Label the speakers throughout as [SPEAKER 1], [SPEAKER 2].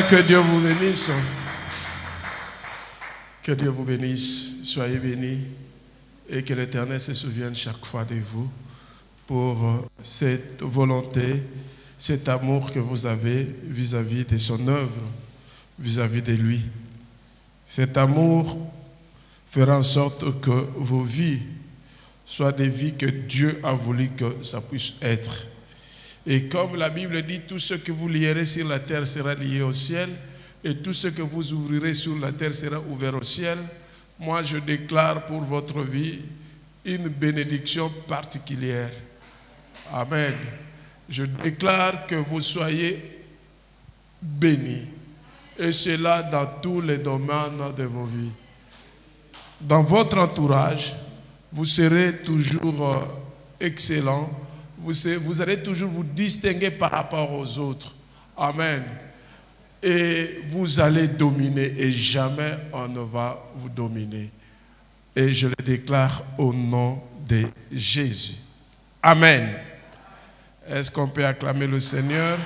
[SPEAKER 1] Que Dieu vous bénisse. Que Dieu vous bénisse. Soyez bénis et que l'Éternel se souvienne chaque fois de vous pour cette volonté, cet amour que vous avez vis-à-vis de son œuvre, vis-à-vis de lui. Cet amour fera en sorte que vos vies soient des vies que Dieu a voulu que ça puisse être. Et comme la Bible dit, tout ce que vous lierez sur la terre sera lié au ciel, et tout ce que vous ouvrirez sur la terre sera ouvert au ciel. Moi, je déclare pour votre vie une bénédiction particulière. Amen. Je déclare que vous soyez bénis, et cela dans tous les domaines de vos vies. Dans votre entourage, vous serez toujours excellent. Vous allez toujours vous distinguer par rapport aux autres. Amen. Et vous allez dominer et jamais on ne va vous dominer. Et je le déclare au nom de Jésus. Amen. Est-ce qu'on peut acclamer le Seigneur?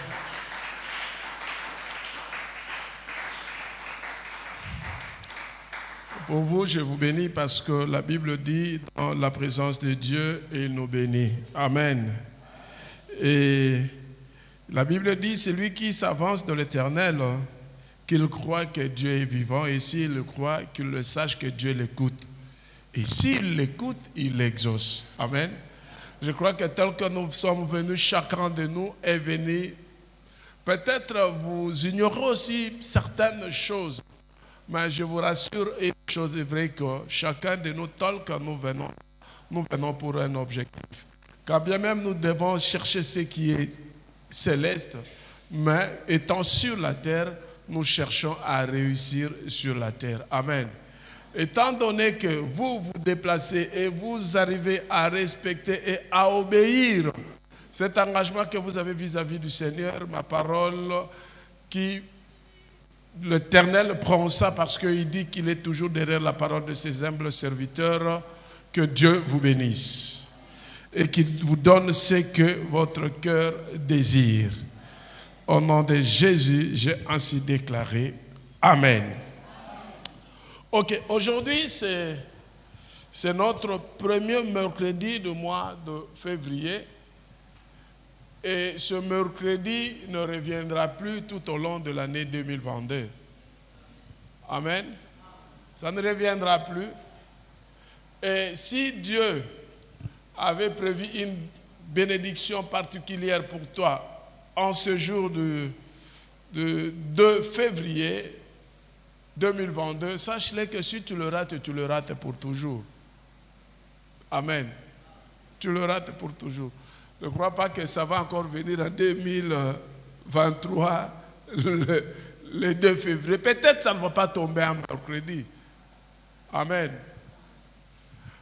[SPEAKER 1] Pour vous, je vous bénis parce que la Bible dit dans la présence de Dieu, il nous bénit. Amen. Et la Bible dit, celui qui s'avance de l'Éternel, qu'il croit que Dieu est vivant, et s'il le croit, qu'il le sache que Dieu l'écoute. Et s'il l'écoute, il l'exauce. Amen. Je crois que tel que nous sommes venus, chacun de nous est venu. Peut-être vous ignorez aussi certaines choses. Mais je vous rassure, une chose est vraie, que chacun de nous, tel que nous venons pour un objectif. Quand bien même nous devons chercher ce qui est céleste, mais étant sur la terre, nous cherchons à réussir sur la terre. Amen. Étant donné que vous vous déplacez et vous arrivez à respecter et à obéir cet engagement que vous avez vis-à-vis du Seigneur, ma parole qui... L'Éternel prend ça parce qu'il dit qu'il est toujours derrière la parole de ses humbles serviteurs. Que Dieu vous bénisse et qu'il vous donne ce que votre cœur désire. Au nom de Jésus, j'ai ainsi déclaré. Amen. Ok, aujourd'hui c'est notre premier mercredi du mois de février. Et ce mercredi ne reviendra plus tout au long de l'année 2022. Amen. Ça ne reviendra plus. Et si Dieu avait prévu une bénédiction particulière pour toi en ce jour de 2 février 2022, sache-le que si tu le rates pour toujours. Amen. Tu le rates pour toujours. Ne crois pas que ça va encore venir en 2023, le 2 février. Peut-être que ça ne va pas tomber un mercredi. Amen.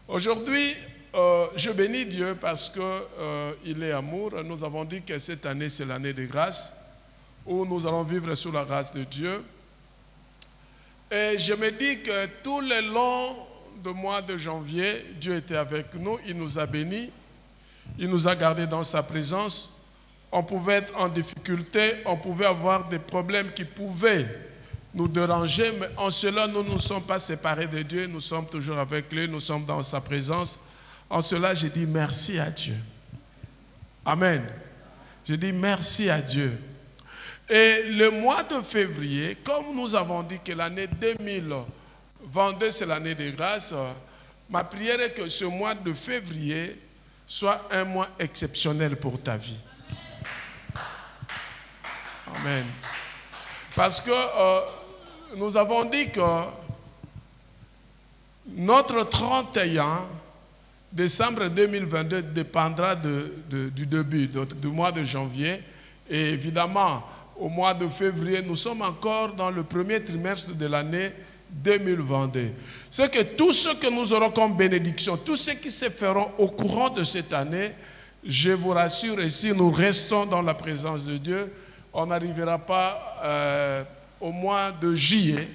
[SPEAKER 1] Aujourd'hui, je bénis Dieu parce qu'il est amour. Nous avons dit que cette année, c'est l'année de grâce, où nous allons vivre sous la grâce de Dieu. Et je me dis que tout le long du mois de janvier, Dieu était avec nous, il nous a bénis. Il nous a gardés dans sa présence. On pouvait être en difficulté, on pouvait avoir des problèmes qui pouvaient nous déranger, mais en cela, nous ne sommes pas séparés de Dieu, nous sommes toujours avec lui, nous sommes dans sa présence. En cela, je dis merci à Dieu. Amen. Je dis merci à Dieu. Et le mois de février, comme nous avons dit que l'année 2022, c'est l'année de grâce, ma prière est que ce mois de février soit un mois exceptionnel pour ta vie. Amen. Parce que nous avons dit que notre 31 décembre 2022 dépendra du début du mois de janvier. Et évidemment, au mois de février, nous sommes encore dans le premier trimestre de l'année 2022. C'est que tout ce que nous aurons comme bénédiction, tout ce qui se feront au courant de cette année, je vous rassure, et si nous restons dans la présence de Dieu, on n'arrivera pas au mois de juillet,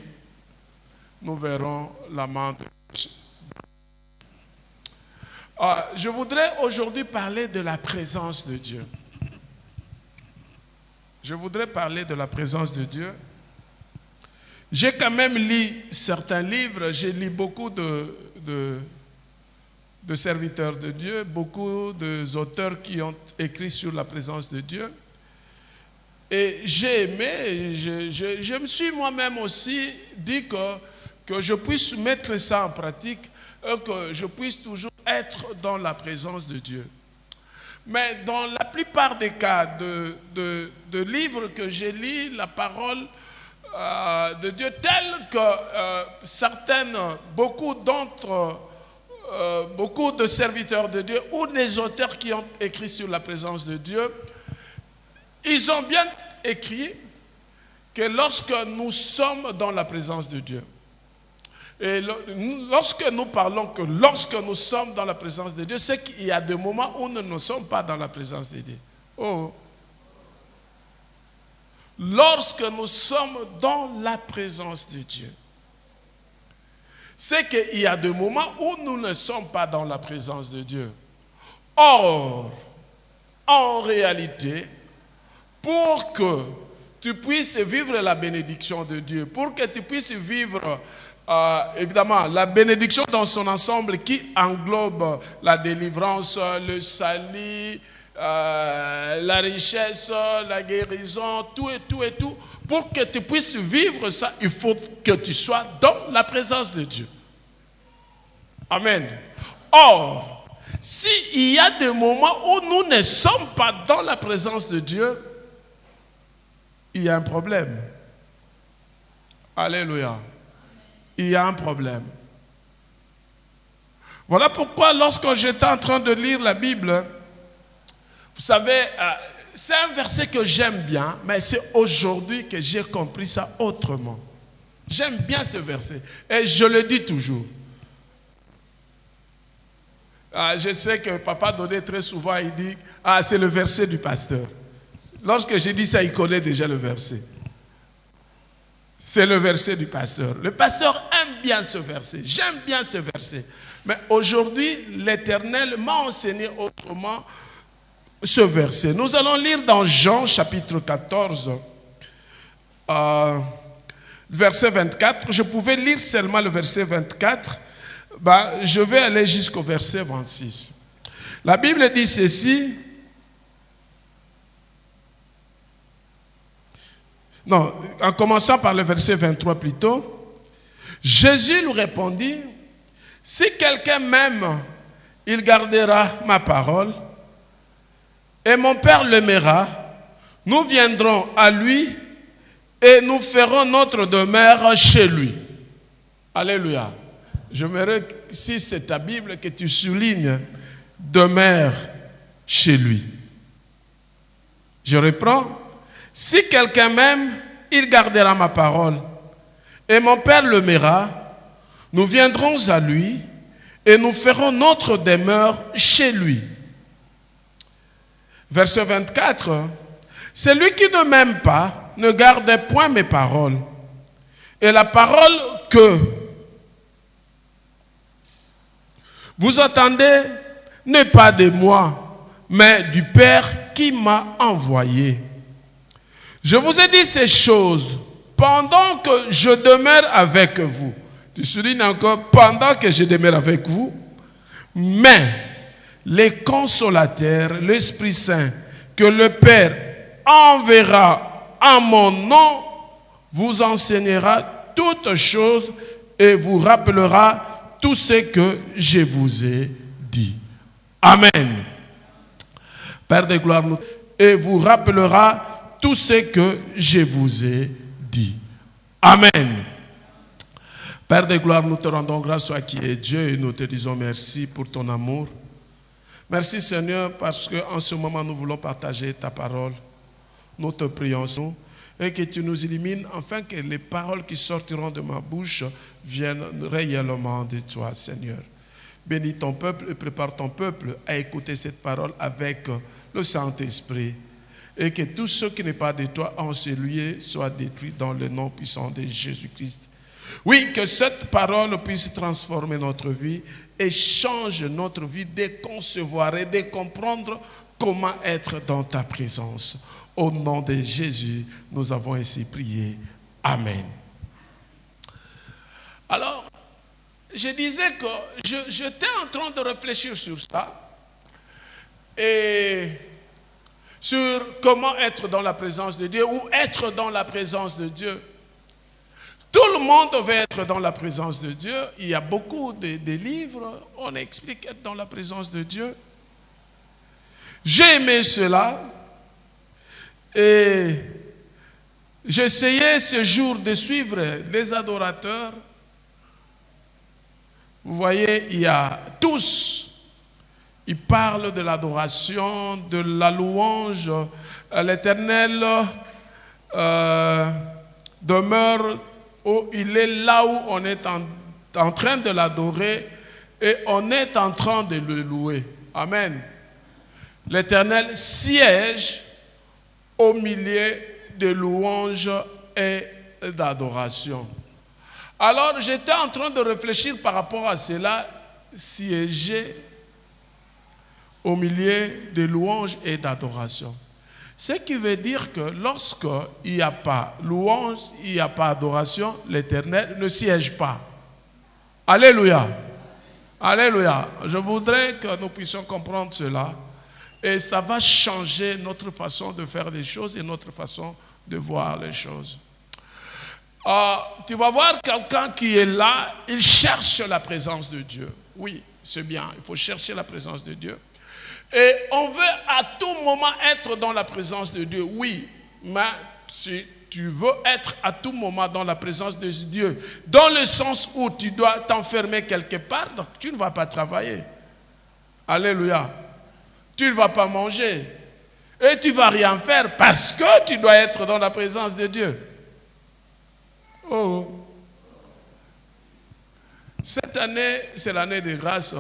[SPEAKER 1] nous verrons la main de Dieu. Je voudrais aujourd'hui parler de la présence de Dieu. Je voudrais parler de la présence de Dieu. J'ai quand même lu certains livres, j'ai lu beaucoup de serviteurs de Dieu, beaucoup d'auteurs qui ont écrit sur la présence de Dieu. Et j'ai aimé, je me suis moi-même aussi dit que je puisse mettre ça en pratique, que je puisse toujours être dans la présence de Dieu. Mais dans la plupart des cas de livres que j'ai lus, la parole de Dieu, telle que beaucoup de serviteurs de Dieu ou des auteurs qui ont écrit sur la présence de Dieu, ils ont bien écrit que lorsque nous sommes dans la présence de Dieu, et lorsque nous parlons que lorsque nous sommes dans la présence de Dieu, c'est qu'il y a des moments où nous ne sommes pas dans la présence de Dieu. Oh. Lorsque nous sommes dans la présence de Dieu, c'est qu'il y a des moments où nous ne sommes pas dans la présence de Dieu. Or, en réalité, pour que tu puisses vivre la bénédiction de Dieu, pour que tu puisses vivre évidemment la bénédiction dans son ensemble qui englobe la délivrance, le salut, la richesse, la guérison, tout, pour que tu puisses vivre ça, il faut que tu sois dans la présence de Dieu. Amen. Or, s'il y a des moments où nous ne sommes pas dans la présence de Dieu, il y a un problème. Alléluia. Il y a un problème. Voilà pourquoi lorsque j'étais en train de lire la Bible, vous savez, c'est un verset que j'aime bien, mais c'est aujourd'hui que j'ai compris ça autrement. J'aime bien ce verset et je le dis toujours. Je sais que Papa Dodé très souvent il dit « c'est le verset du pasteur ». Lorsque j'ai dit ça, il connaît déjà le verset. C'est le verset du pasteur. Le pasteur aime bien ce verset. J'aime bien ce verset. Mais aujourd'hui, l'Éternel m'a enseigné autrement ce verset. Nous allons lire dans Jean chapitre 14, verset 24. Je pouvais lire seulement le verset 24. Je vais aller jusqu'au verset 26. La Bible dit ceci. Non, en commençant par le verset 23 plutôt. Jésus lui répondit, « Si quelqu'un m'aime, il gardera ma parole, et mon Père l'aimera. Nous viendrons à lui et nous ferons notre demeure chez lui. » Alléluia. J'aimerais, si c'est ta Bible, que tu soulignes « demeure chez lui ». Je reprends. Si quelqu'un m'aime, il gardera ma parole. Et mon Père l'aimera. Nous viendrons à lui et nous ferons notre demeure chez lui. Verset 24. Celui qui ne m'aime pas ne garde point mes paroles. Et la parole que vous entendez n'est pas de moi, mais du Père qui m'a envoyé. Je vous ai dit ces choses pendant que je demeure avec vous. Tu soulignes encore, pendant que je demeure avec vous. Mais les consolateurs, l'Esprit Saint, que le Père enverra en mon nom, vous enseignera toutes choses et vous rappellera tout ce que je vous ai dit. Amen. Père de gloire, et vous rappellera tout ce que je vous ai dit. Amen. Père de gloire, nous te rendons grâce, toi qui es Dieu, et nous te disons merci pour ton amour. Merci Seigneur, parce qu'en ce moment, nous voulons partager ta parole. Nous te prions et que tu nous illumines, afin que les paroles qui sortiront de ma bouche viennent réellement de toi, Seigneur. Bénis ton peuple et prépare ton peuple à écouter cette parole avec le Saint-Esprit. Et que tout ce qui n'est pas de toi en ce lieu soit détruit dans le nom puissant de Jésus-Christ. Oui, que cette parole puisse transformer notre vie et change notre vie de concevoir et de comprendre comment être dans ta présence. Au nom de Jésus, nous avons ainsi prié. Amen. Alors, je disais que j'étais en train de réfléchir sur ça et sur comment être dans la présence de Dieu ou être dans la présence de Dieu. Tout le monde veut être dans la présence de Dieu. Il y a beaucoup de livres, on explique être dans la présence de Dieu. J'ai aimé cela et j'essayais ce jour de suivre les adorateurs. Vous voyez, il y a tous, ils parlent de l'adoration, de la louange. L'Éternel demeure où il est là où on est en train de l'adorer et on est en train de le louer. Amen. L'Éternel siège au milieu de louanges et d'adoration. Alors j'étais en train de réfléchir par rapport à cela, siéger au milieu de louanges et d'adoration. Ce qui veut dire que lorsqu'il n'y a pas louange, il n'y a pas adoration, l'Éternel ne siège pas. Alléluia. Alléluia. Je voudrais que nous puissions comprendre cela. Et ça va changer notre façon de faire les choses et notre façon de voir les choses. Tu vas voir quelqu'un qui est là, il cherche la présence de Dieu. Oui, c'est bien, il faut chercher la présence de Dieu. Et on veut à tout moment être dans la présence de Dieu. Oui, mais si tu veux être à tout moment dans la présence de Dieu, dans le sens où tu dois t'enfermer quelque part, donc tu ne vas pas travailler. Alléluia. Tu ne vas pas manger. Et tu ne vas rien faire parce que tu dois être dans la présence de Dieu. Oh. Cette année, c'est l'année de grâce.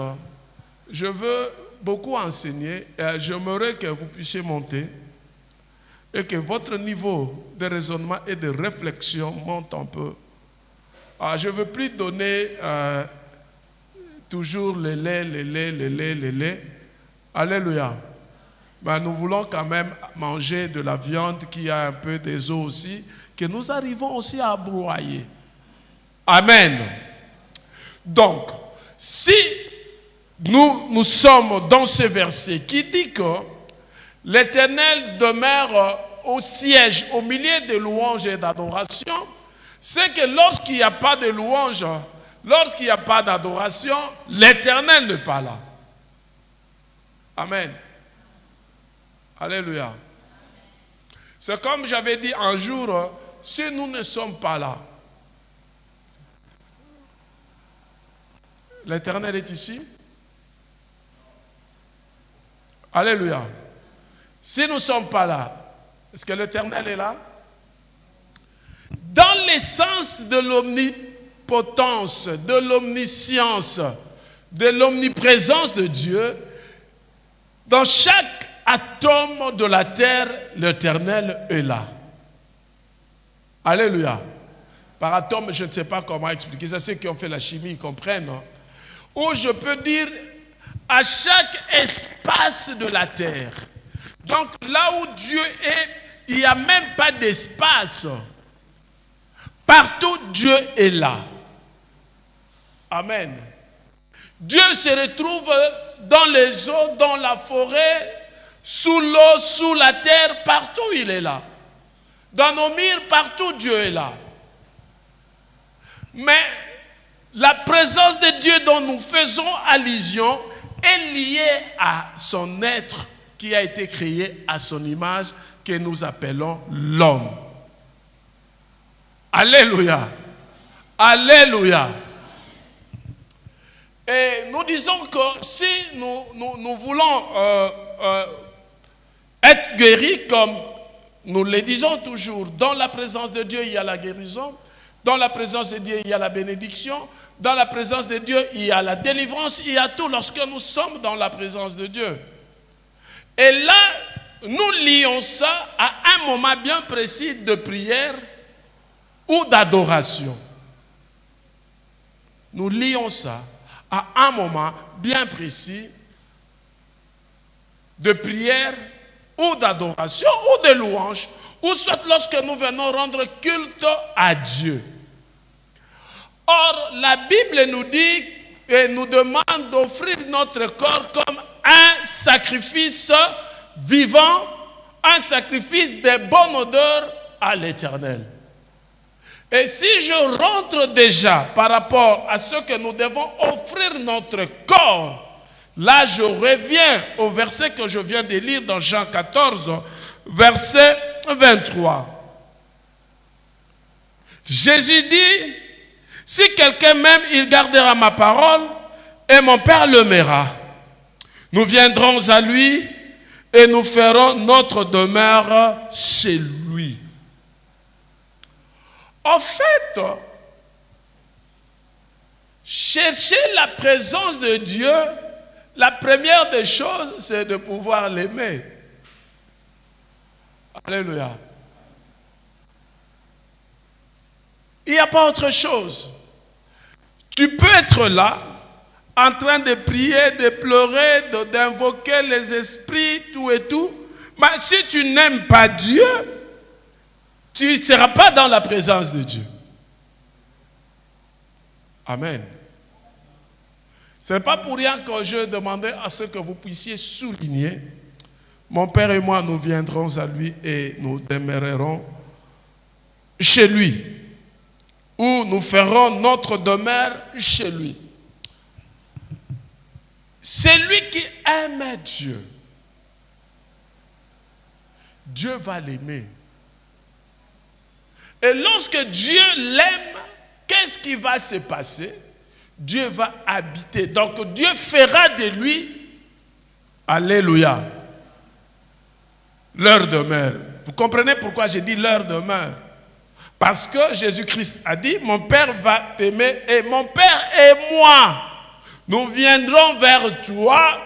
[SPEAKER 1] Je veux beaucoup enseigner. J'aimerais que vous puissiez monter et que votre niveau de raisonnement et de réflexion monte un peu. Je ne veux plus donner toujours le lait. Alléluia. Mais nous voulons quand même manger de la viande qui a un peu des os aussi, que nous arrivons aussi à broyer. Amen. Donc, si nous sommes dans ce verset qui dit que l'Éternel demeure au siège, au milieu de louanges et d'adoration, c'est que lorsqu'il n'y a pas de louange, lorsqu'il n'y a pas d'adoration, l'Éternel n'est pas là. Amen. Alléluia. C'est comme j'avais dit un jour, si nous ne sommes pas là, l'Éternel est ici. Alléluia. Si nous ne sommes pas là, est-ce que l'Éternel est là? Dans l'essence de l'omnipotence, de l'omniscience, de l'omniprésence de Dieu, dans chaque atome de la terre, l'Éternel est là. Alléluia. Par atome, je ne sais pas comment expliquer ça. Ceux qui ont fait la chimie, ils comprennent. Non? Ou je peux dire, à chaque espace de la terre. Donc là où Dieu est, il n'y a même pas d'espace. Partout, Dieu est là. Amen. Dieu se retrouve dans les eaux, dans la forêt, sous l'eau, sous la terre, partout il est là. Dans nos murs, partout Dieu est là. Mais la présence de Dieu dont nous faisons allusion est liée à son être qui a été créé à son image, que nous appelons l'homme. Alléluia. Alléluia. Et nous disons que si nous voulons être guéris, comme nous le disons toujours, dans la présence de Dieu, il y a la guérison. Dans la présence de Dieu, il y a la bénédiction. Dans la présence de Dieu, il y a la délivrance. Il y a tout lorsque nous sommes dans la présence de Dieu. Et là, nous lions ça à un moment bien précis de prière ou d'adoration. Nous lions ça à un moment bien précis de prière ou d'adoration ou de louange, ou soit lorsque nous venons rendre culte à Dieu. Or, la Bible nous dit et nous demande d'offrir notre corps comme un sacrifice vivant, un sacrifice de bonne odeur à l'Éternel. Et si je rentre déjà par rapport à ce que nous devons offrir notre corps, là je reviens au verset que je viens de lire dans Jean 14, verset 23. Jésus dit, si quelqu'un m'aime, il gardera ma parole et mon Père l'aimera. Nous viendrons à lui et nous ferons notre demeure chez lui. En fait, chercher la présence de Dieu, la première des choses, c'est de pouvoir l'aimer. Alléluia. Il n'y a pas autre chose. Tu peux être là, en train de prier, de pleurer, d'invoquer les esprits, tout et tout. Mais si tu n'aimes pas Dieu, tu ne seras pas dans la présence de Dieu. Amen. Ce n'est pas pour rien que je demandais à ce que vous puissiez souligner. Mon Père et moi, nous viendrons à lui et nous demeurerons chez lui. Ou nous ferons notre demeure chez lui. Celui qui aime Dieu, Dieu va l'aimer. Et lorsque Dieu l'aime, qu'est-ce qui va se passer? Dieu va habiter. Donc Dieu fera de lui, alléluia, leur demeure. Vous comprenez pourquoi j'ai dit leur demeure? Parce que Jésus-Christ a dit, mon Père va t'aimer et mon Père et moi, nous viendrons vers toi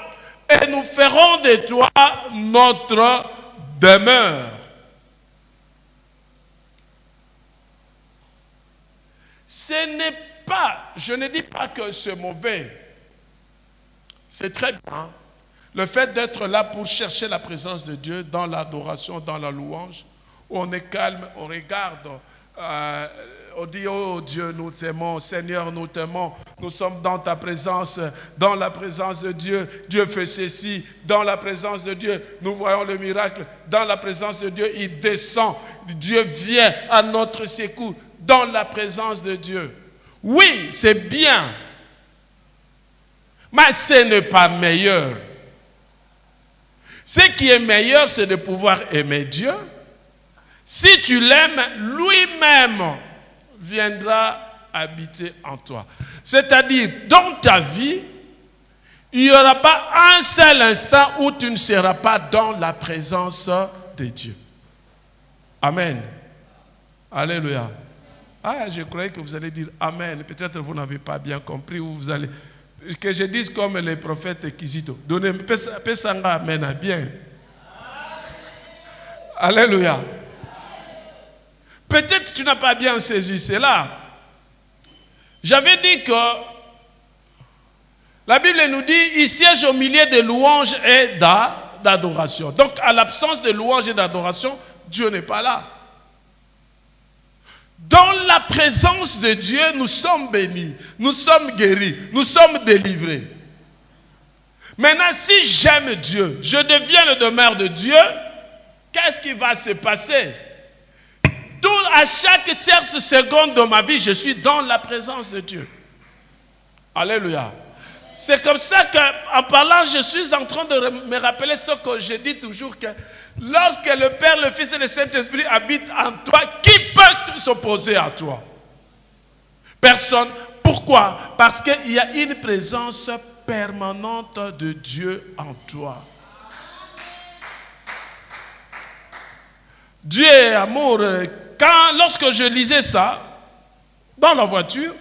[SPEAKER 1] et nous ferons de toi notre demeure. Ce n'est pas, je ne dis pas que c'est mauvais. C'est très bien. Le fait d'être là pour chercher la présence de Dieu dans l'adoration, dans la louange, où on est calme, on regarde, on dit, oh Dieu, nous t'aimons, Seigneur, nous t'aimons, nous sommes dans ta présence, dans la présence de Dieu, Dieu fait ceci, dans la présence de Dieu, nous voyons le miracle, dans la présence de Dieu, il descend, Dieu vient à notre secours, dans la présence de Dieu. Oui, c'est bien, mais ce n'est pas meilleur. Ce qui est meilleur, c'est de pouvoir aimer Dieu. Si tu l'aimes, lui-même viendra habiter en toi. C'est-à-dire, dans ta vie, il n'y aura pas un seul instant où tu ne seras pas dans la présence de Dieu. Amen. Alléluia. Ah, je croyais que vous allez dire Amen. Peut-être que vous n'avez pas bien compris où vous allez. Que je dise comme les prophètes Kizito. Donnez, pesanga Amen bien. Alléluia. Peut-être que tu n'as pas bien saisi cela. J'avais dit que la Bible nous dit, il siège au milieu de louanges et d'adoration. Donc, à l'absence de louanges et d'adoration, Dieu n'est pas là. Dans la présence de Dieu, nous sommes bénis, nous sommes guéris, nous sommes délivrés. Maintenant, si j'aime Dieu, je deviens le demeure de Dieu, qu'est-ce qui va se passer? À chaque tierce seconde de ma vie, je suis dans la présence de Dieu. Alléluia. C'est comme ça qu'en parlant, je suis en train de me rappeler ce que je dis toujours, que lorsque le Père, le Fils et le Saint-Esprit habitent en toi, qui peut s'opposer à toi? Personne. Pourquoi? Parce qu'il y a une présence permanente de Dieu en toi. Dieu est amour. Lorsque je lisais ça, dans la voiture,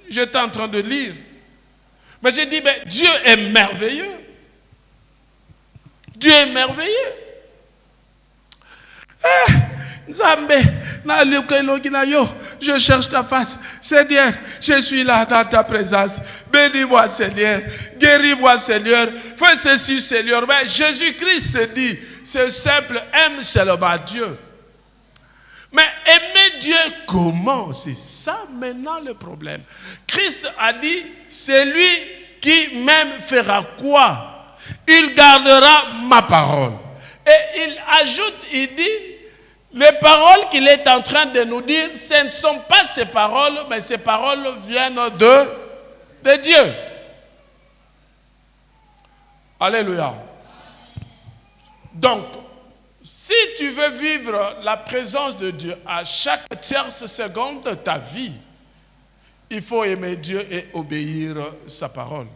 [SPEAKER 1] j'étais en train de lire. Mais j'ai dit, mais Dieu est merveilleux. Dieu est merveilleux. Je cherche ta face. Seigneur, je suis là dans ta présence. Bénis-moi, Seigneur. Guéris-moi, Seigneur. Fais ceci, Seigneur. Mais Jésus-Christ dit, c'est simple, aime seulement Dieu. Mais aimer Dieu comment? C'est ça maintenant le problème. Christ a dit, c'est lui qui même fera quoi? Il gardera ma parole. Et il ajoute, il dit, les paroles qu'il est en train de nous dire, ce ne sont pas ses paroles, mais ces paroles viennent de Dieu. Alléluia. Donc, si tu veux vivre la présence de Dieu à chaque tierce seconde de ta vie, il faut aimer Dieu et obéir sa parole.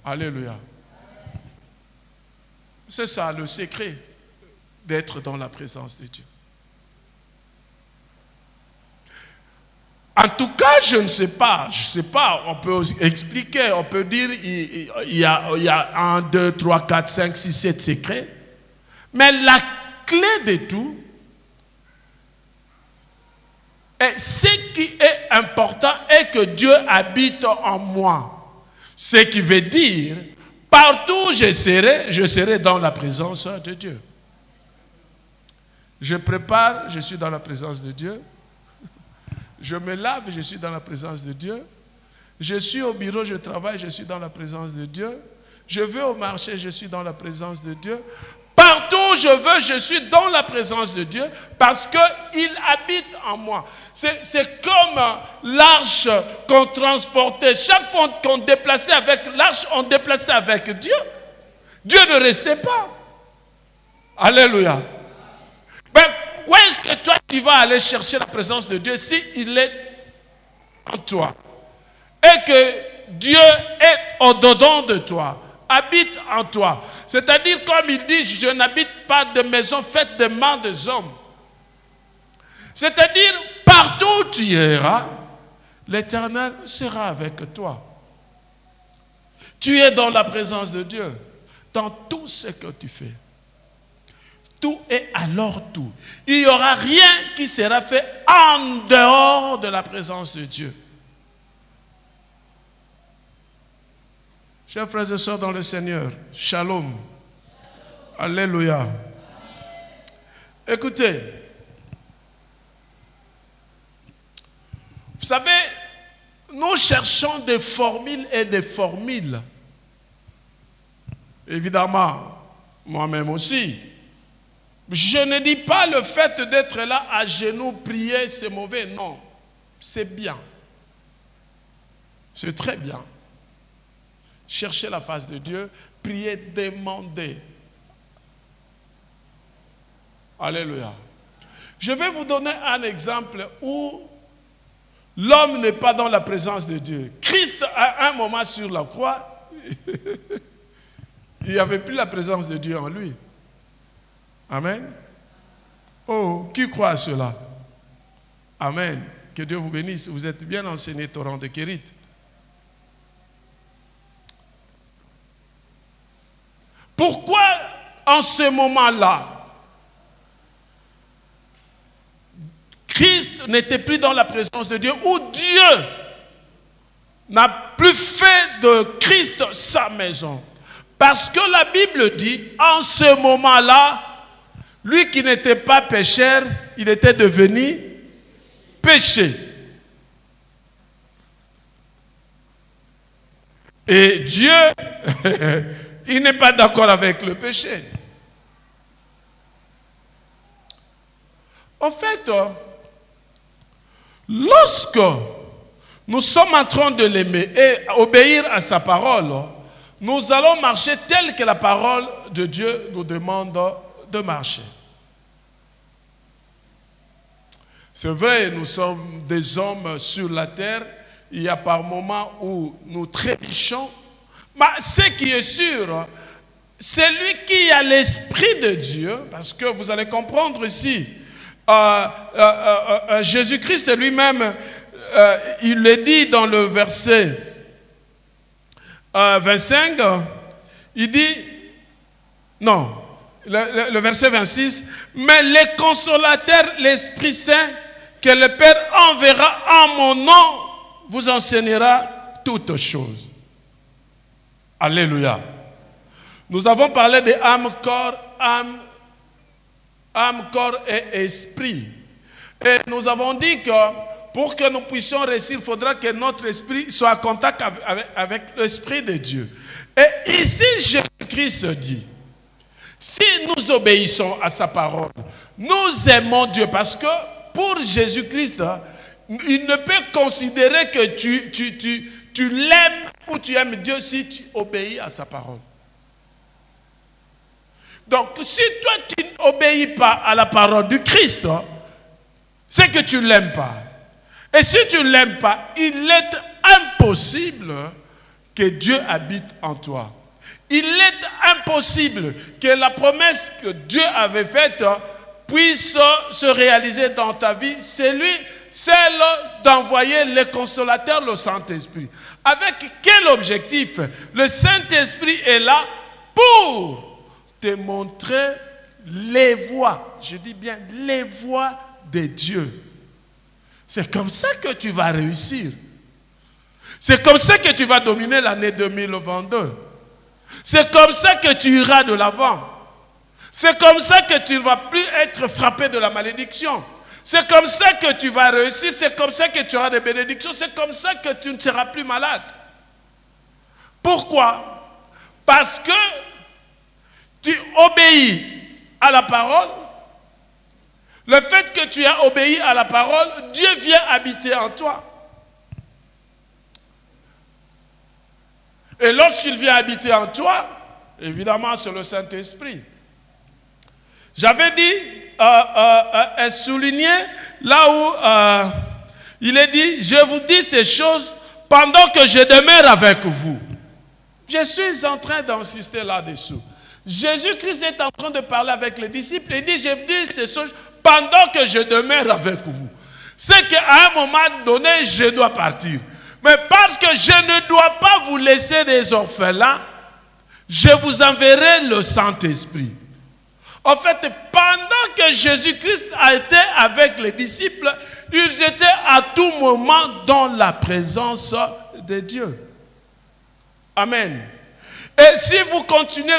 [SPEAKER 1] Alléluia. C'est ça le secret d'être dans la présence de Dieu. En tout cas, je ne sais pas, on peut expliquer, on peut dire il y a 1, 2, 3, 4, 5, 6, 7 secrets. Mais la clé de tout, et ce qui est important est que Dieu habite en moi. Ce qui veut dire, partout où je serai dans la présence de Dieu. Je prépare, je suis dans la présence de Dieu. Je me lave, je suis dans la présence de Dieu. Je suis au bureau, je travaille, je suis dans la présence de Dieu. Je vais au marché, je suis dans la présence de Dieu. Partout où je veux, je suis dans la présence de Dieu parce qu'il habite en moi. C'est comme l'arche qu'on transportait. Chaque fois qu'on déplaçait avec l'arche, on déplaçait avec Dieu. Dieu ne restait pas. Alléluia. Ben, où est-ce que toi tu vas aller chercher la présence de Dieu si il est en toi? Et que Dieu est au-dedans de toi, habite en toi. C'est-à-dire, comme il dit, je n'habite pas de maison faite de mains des hommes. C'est-à-dire, partout où tu iras, l'Éternel sera avec toi. Tu es dans la présence de Dieu, dans tout ce que tu fais. Tout est alors tout. Il n'y aura rien qui sera fait en dehors de la présence de Dieu. Chers frères et sœurs dans le Seigneur, shalom. Alléluia. Écoutez, vous savez, nous cherchons des formules et des formules. Évidemment, moi-même aussi. Je ne dis pas le fait d'être là à genoux, prier, c'est mauvais. Non, c'est bien. C'est très bien. Chercher la face de Dieu, prier, demander. Alléluia. Je vais vous donner un exemple où l'homme n'est pas dans la présence de Dieu. Christ, à un moment sur la croix, il n'y avait plus la présence de Dieu en lui. Amen. Oh, qui croit à cela? Amen. Que Dieu vous bénisse. Vous êtes bien enseigné, torrent de Kérit. Pourquoi en ce moment-là, Christ n'était plus dans la présence de Dieu, ou Dieu n'a plus fait de Christ sa maison? Parce que la Bible dit, en ce moment-là, lui qui n'était pas pécheur, il était devenu péché. Et Dieu, il n'est pas d'accord avec le péché. En fait, lorsque nous sommes en train de l'aimer et obéir à sa parole, nous allons marcher tel que la parole de Dieu nous demande de marcher. C'est vrai, nous sommes des hommes sur la terre. Il y a par moments où nous trébuchons. Mais ce qui est sûr, c'est lui qui a l'Esprit de Dieu, parce que vous allez comprendre ici, Jésus-Christ lui-même, il le dit dans le verset 25, il dit, non, le verset 26, mais le consolateur, l'Esprit Saint, que le Père enverra en mon nom, vous enseignera toutes choses. Alléluia. Nous avons parlé de âme, corps et esprit. Et nous avons dit que pour que nous puissions réussir, il faudra que notre esprit soit en contact avec l'Esprit de Dieu. Et ici, Jésus-Christ dit, si nous obéissons à sa parole, nous aimons Dieu. Parce que pour Jésus-Christ, il ne peut considérer que tu l'aimes ou tu aimes Dieu si tu obéis à sa parole. Donc, si toi, tu n'obéis pas à la parole du Christ, c'est que tu ne l'aimes pas. Et si tu ne l'aimes pas, il est impossible que Dieu habite en toi. Il est impossible que la promesse que Dieu avait faite puisse se réaliser dans ta vie. C'est lui, celle d'envoyer le consolateur, le Saint-Esprit. Avec quel objectif? Le Saint-Esprit est là pour te montrer les voies, je dis bien les voies de Dieu. C'est comme ça que tu vas réussir. C'est comme ça que tu vas dominer l'année 2022. C'est comme ça que tu iras de l'avant. C'est comme ça que tu ne vas plus être frappé de la malédiction. C'est comme ça que tu vas réussir. C'est comme ça que tu auras des bénédictions. C'est comme ça que tu ne seras plus malade. Pourquoi? Parce que tu obéis à la parole. Le fait que tu as obéi à la parole, Dieu vient habiter en toi. Et lorsqu'il vient habiter en toi, évidemment, c'est le Saint-Esprit. J'avais dit, souligné là où il est dit, je vous dis ces choses pendant que je demeure avec vous. Je suis en train d'insister là-dessous. Jésus-Christ est en train de parler avec les disciples. Il dit, je vous dis ces choses pendant que je demeure avec vous. C'est qu'à un moment donné, je dois partir. Mais parce que je ne dois pas vous laisser des orphelins, je vous enverrai le Saint-Esprit. En fait, pendant que Jésus-Christ a été avec les disciples, ils étaient à tout moment dans la présence de Dieu. Amen. Et si vous continuez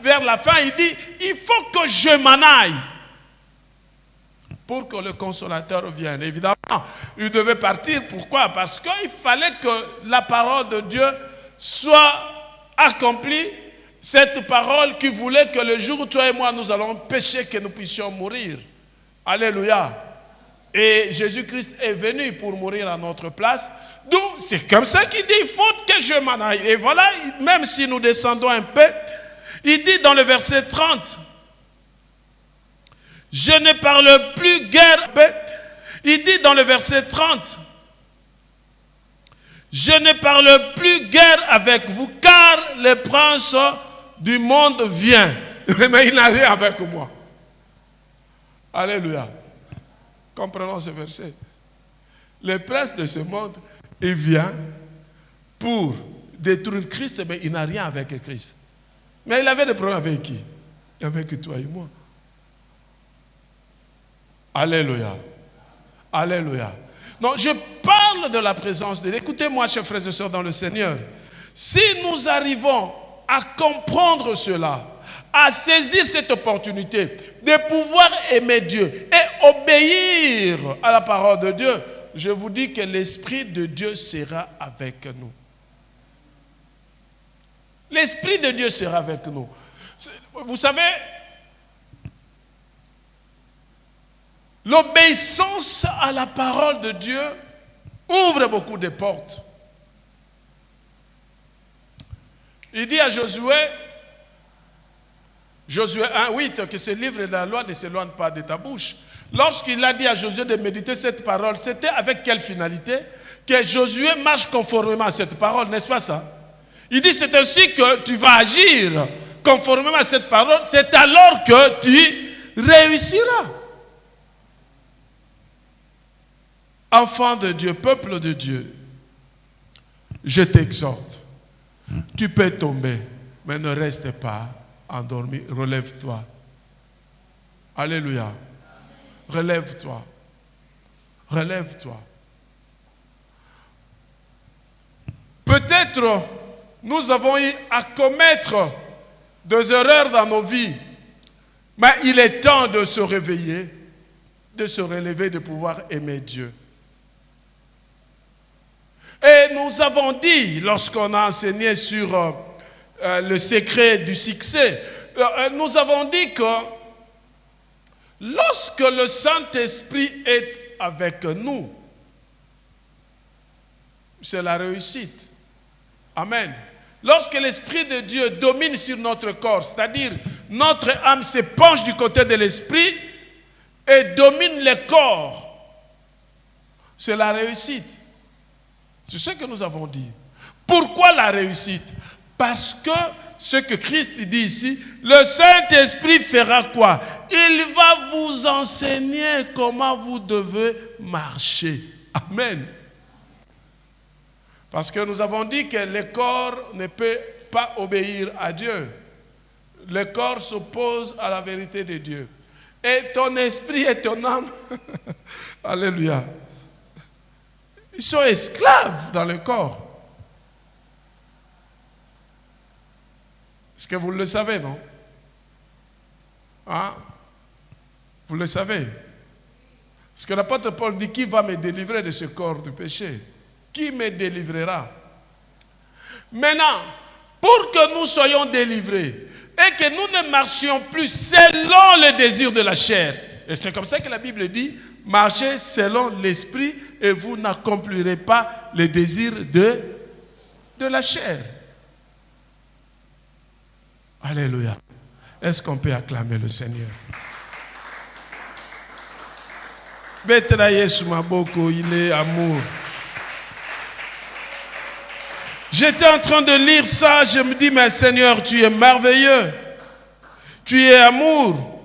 [SPEAKER 1] vers la fin, il dit, il faut que je m'en aille pour que le consolateur vienne. Évidemment, il devait partir. Pourquoi? Parce qu'il fallait que la parole de Dieu soit accomplie. Cette parole qui voulait que le jour où toi et moi nous allons pécher, que nous puissions mourir. Alléluia. Et Jésus-Christ est venu pour mourir à notre place. D'où, c'est comme ça qu'il dit, il faut que je m'en aille. Et voilà, même si nous descendons un peu, il dit dans le verset 30, je ne parle plus guère. Il dit dans le verset 30, je ne parle plus guère avec vous, car le prince du monde vient. Mais il n'a rien avec moi. Alléluia. Comprenons ce verset. Le prince de ce monde, il vient pour détruire Christ, mais il n'a rien avec Christ. Mais il avait des problèmes avec qui? Avec toi et moi. Alléluia. Alléluia. Non, je parle de la présence de Dieu. Écoutez-moi, chers frères et sœurs dans le Seigneur. Si nous arrivons à comprendre cela, à saisir cette opportunité de pouvoir aimer Dieu et obéir à la parole de Dieu, je vous dis que l'Esprit de Dieu sera avec nous. L'Esprit de Dieu sera avec nous. Vous savez, l'obéissance à la parole de Dieu ouvre beaucoup de portes. Il dit à Josué, Josué 1:8, que ce livre de la loi ne s'éloigne pas de ta bouche. Lorsqu'il a dit à Josué de méditer cette parole, c'était avec quelle finalité? Que Josué marche conformément à cette parole, n'est-ce pas ça? Il dit, c'est ainsi que tu vas agir conformément à cette parole, c'est alors que tu réussiras. Enfant de Dieu, peuple de Dieu, je t'exhorte. Tu peux tomber, mais ne reste pas endormi. Relève-toi. Alléluia. Relève-toi. Relève-toi. Peut-être nous avons eu à commettre des erreurs dans nos vies, mais il est temps de se réveiller de se relever, de pouvoir aimer Dieu. Et nous avons dit, lorsqu'on a enseigné sur le secret du succès, nous avons dit que lorsque le Saint-Esprit est avec nous, c'est la réussite. Amen. Lorsque l'Esprit de Dieu domine sur notre corps, c'est-à-dire notre âme se penche du côté de l'Esprit et domine le corps, c'est la réussite. C'est ce que nous avons dit. Pourquoi la réussite? Parce que ce que Christ dit ici, le Saint-Esprit fera quoi? Il va vous enseigner comment vous devez marcher. Amen. Parce que nous avons dit que le corps ne peut pas obéir à Dieu. Le corps s'oppose à la vérité de Dieu. Et ton esprit et ton âme, alléluia, ils sont esclaves dans le corps. Est-ce que vous le savez, non? Hein? Vous le savez? Parce que l'apôtre Paul dit, qui va me délivrer de ce corps du péché? Qui me délivrera? Maintenant, pour que nous soyons délivrés et que nous ne marchions plus selon le désir de la chair, et c'est comme ça que la Bible dit, marchez selon l'esprit et vous n'accomplirez pas les désirs de la chair. Alléluia. Est-ce qu'on peut acclamer le Seigneur? Betra Yesu Maboko, il est amour. J'étais en train de lire ça, je me dis, mais Seigneur, tu es merveilleux. Tu es amour.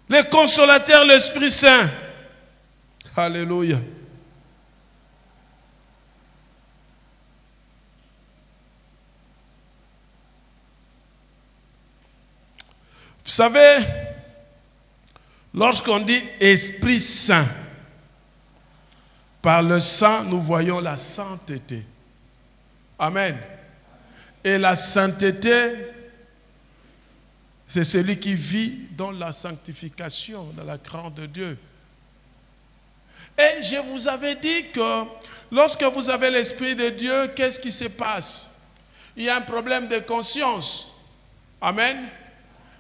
[SPEAKER 1] Le consolateur, l'Esprit Saint. Alléluia. Vous savez, lorsqu'on dit Esprit Saint, par le sang, nous voyons la sainteté. Amen. Et la sainteté, c'est celui qui vit dans la sanctification, dans la crainte de Dieu. Et je vous avais dit que lorsque vous avez l'Esprit de Dieu, qu'est-ce qui se passe? Il y a un problème de conscience. Amen.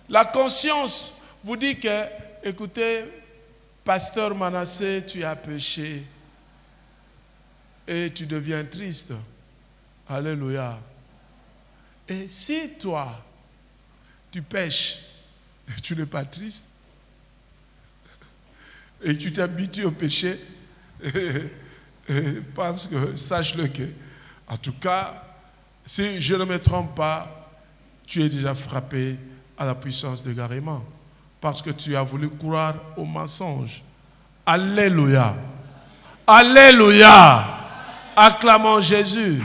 [SPEAKER 1] La conscience vous dit que, écoutez, pasteur Manassé, tu as péché. Et tu deviens triste. Alléluia. Et si toi, tu pêches, tu n'es pas triste, et tu t'habitues au péché, parce que, sache-le que, en tout cas, si je ne me trompe pas, tu es déjà frappé à la puissance de l'égarement, parce que tu as voulu croire au mensonge. Alléluia. Alléluia. Acclamons Jésus.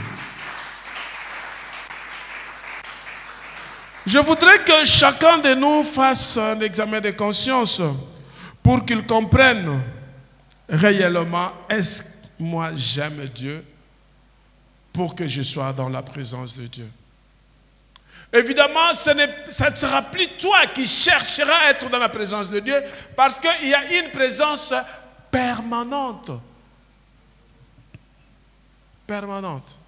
[SPEAKER 1] Je voudrais que chacun de nous fasse un examen de conscience pour qu'il comprenne réellement, est-ce que moi j'aime Dieu pour que je sois dans la présence de Dieu. Évidemment, ça ne sera plus toi qui chercheras à être dans la présence de Dieu parce qu'il y a une présence permanente. Permanente.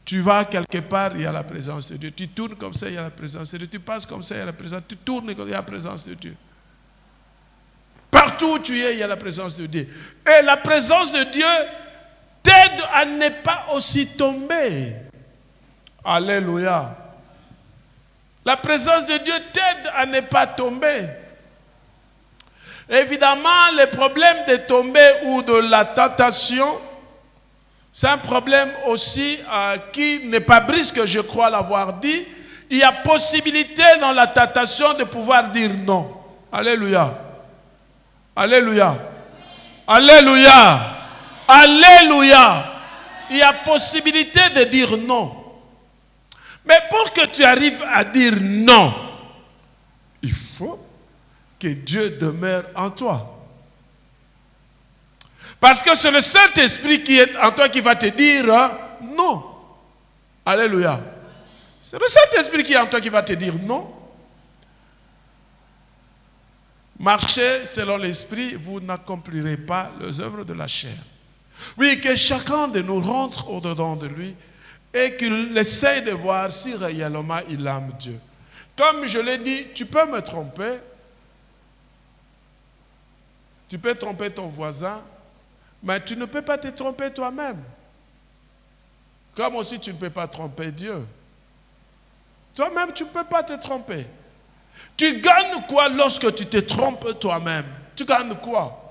[SPEAKER 1] Tu vas quelque part, il y a la présence de Dieu. Tu tournes comme ça, il y a la présence de Dieu. Tu passes comme ça, il y a la présence. Tu tournes, il y a la présence de Dieu. Partout où tu es, il y a la présence de Dieu. Et la présence de Dieu t'aide à ne pas aussi tomber. Alléluia. La présence de Dieu t'aide à ne pas tomber. Évidemment, le problème de tomber ou de la tentation, c'est un problème aussi qui n'est pas brisque, je crois l'avoir dit. Il y a possibilité dans la tentation de pouvoir dire non. Alléluia. Alléluia. Alléluia. Alléluia. Il y a possibilité de dire non. Mais pour que tu arrives à dire non, il faut que Dieu demeure en toi. Parce que c'est le Saint-Esprit qui est en toi qui va te dire non. Alléluia. C'est le Saint-Esprit qui est en toi qui va te dire non. marchez selon l'esprit, vous n'accomplirez pas les œuvres de la chair. Oui, que chacun de nous rentre au-dedans de lui et qu'il essaye de voir si réellement il aime Dieu. Comme je l'ai dit, tu peux me tromper. Tu peux tromper ton voisin, mais tu ne peux pas te tromper toi-même. Comme aussi tu ne peux pas tromper Dieu. Toi-même, tu ne peux pas te tromper. Tu gagnes quoi lorsque tu te trompes toi-même? Tu gagnes quoi?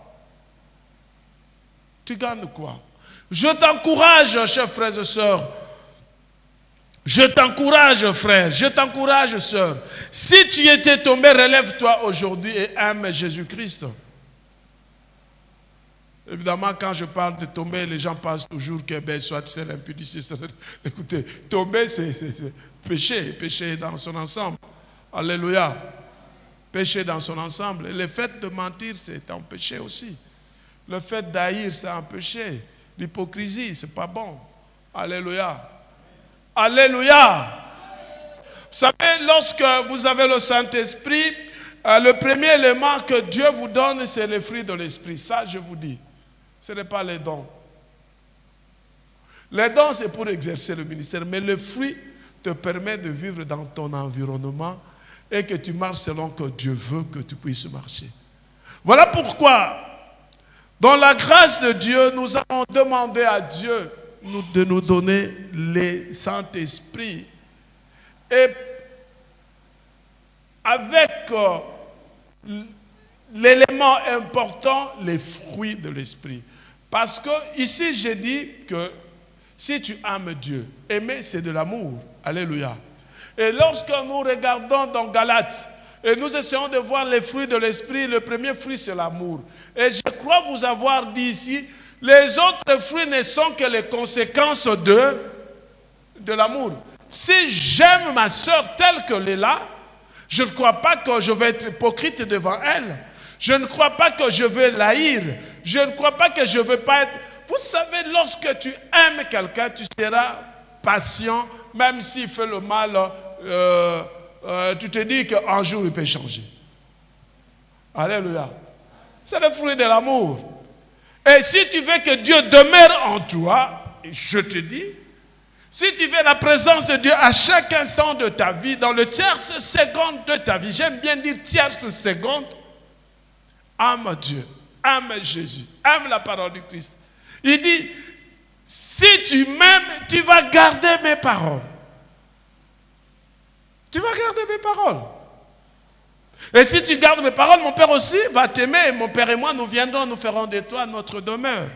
[SPEAKER 1] Tu gagnes quoi? Je t'encourage, chers frères et sœurs. Je t'encourage, frère. Je t'encourage, sœur. Si tu étais tombé, relève-toi aujourd'hui et aime Jésus-Christ. Évidemment, quand je parle de tomber, les gens pensent toujours que soit c'est l'impudiciste. Écoutez, tomber, c'est péché, péché dans son ensemble. Alléluia. Péché dans son ensemble. Et le fait de mentir, c'est un péché aussi. Le fait d'haïr, c'est un péché. L'hypocrisie, c'est pas bon. Alléluia. Alléluia. Vous savez, lorsque vous avez le Saint-Esprit, le premier élément que Dieu vous donne, c'est le fruit de l'Esprit. Ça, je vous dis. Ce n'est pas les dons. Les dons, c'est pour exercer le ministère. Mais le fruit te permet de vivre dans ton environnement et que tu marches selon que Dieu veut que tu puisses marcher. Voilà pourquoi, dans la grâce de Dieu, nous avons demandé à Dieu de nous donner le Saint-Esprit. Et avec l'élément important, les fruits de l'Esprit. Parce que ici, j'ai dit que si tu aimes Dieu, aimer, c'est de l'amour. Alléluia. Et lorsque nous regardons dans Galates, et nous essayons de voir les fruits de l'Esprit, le premier fruit, c'est l'amour. Et je crois vous avoir dit ici, les autres fruits ne sont que les conséquences de l'amour. Si j'aime ma soeur telle qu'elle est là, je ne crois pas que je vais être hypocrite devant elle. Je ne crois pas que je vais l'haïr. Je ne crois pas que je ne vais pas être... Vous savez, lorsque tu aimes quelqu'un, tu seras patient, même s'il fait le mal, tu te dis qu'un jour il peut changer. Alléluia. C'est le fruit de l'amour. Et si tu veux que Dieu demeure en toi, je te dis, si tu veux la présence de Dieu à chaque instant de ta vie, dans le tierce seconde de ta vie, j'aime bien dire tierce seconde, aime Dieu, aime Jésus, aime la parole du Christ. Il dit, si tu m'aimes, tu vas garder mes paroles. Tu vas garder mes paroles. Et si tu gardes mes paroles, mon Père aussi va t'aimer. Mon Père et moi, nous viendrons, nous ferons de toi notre demeure.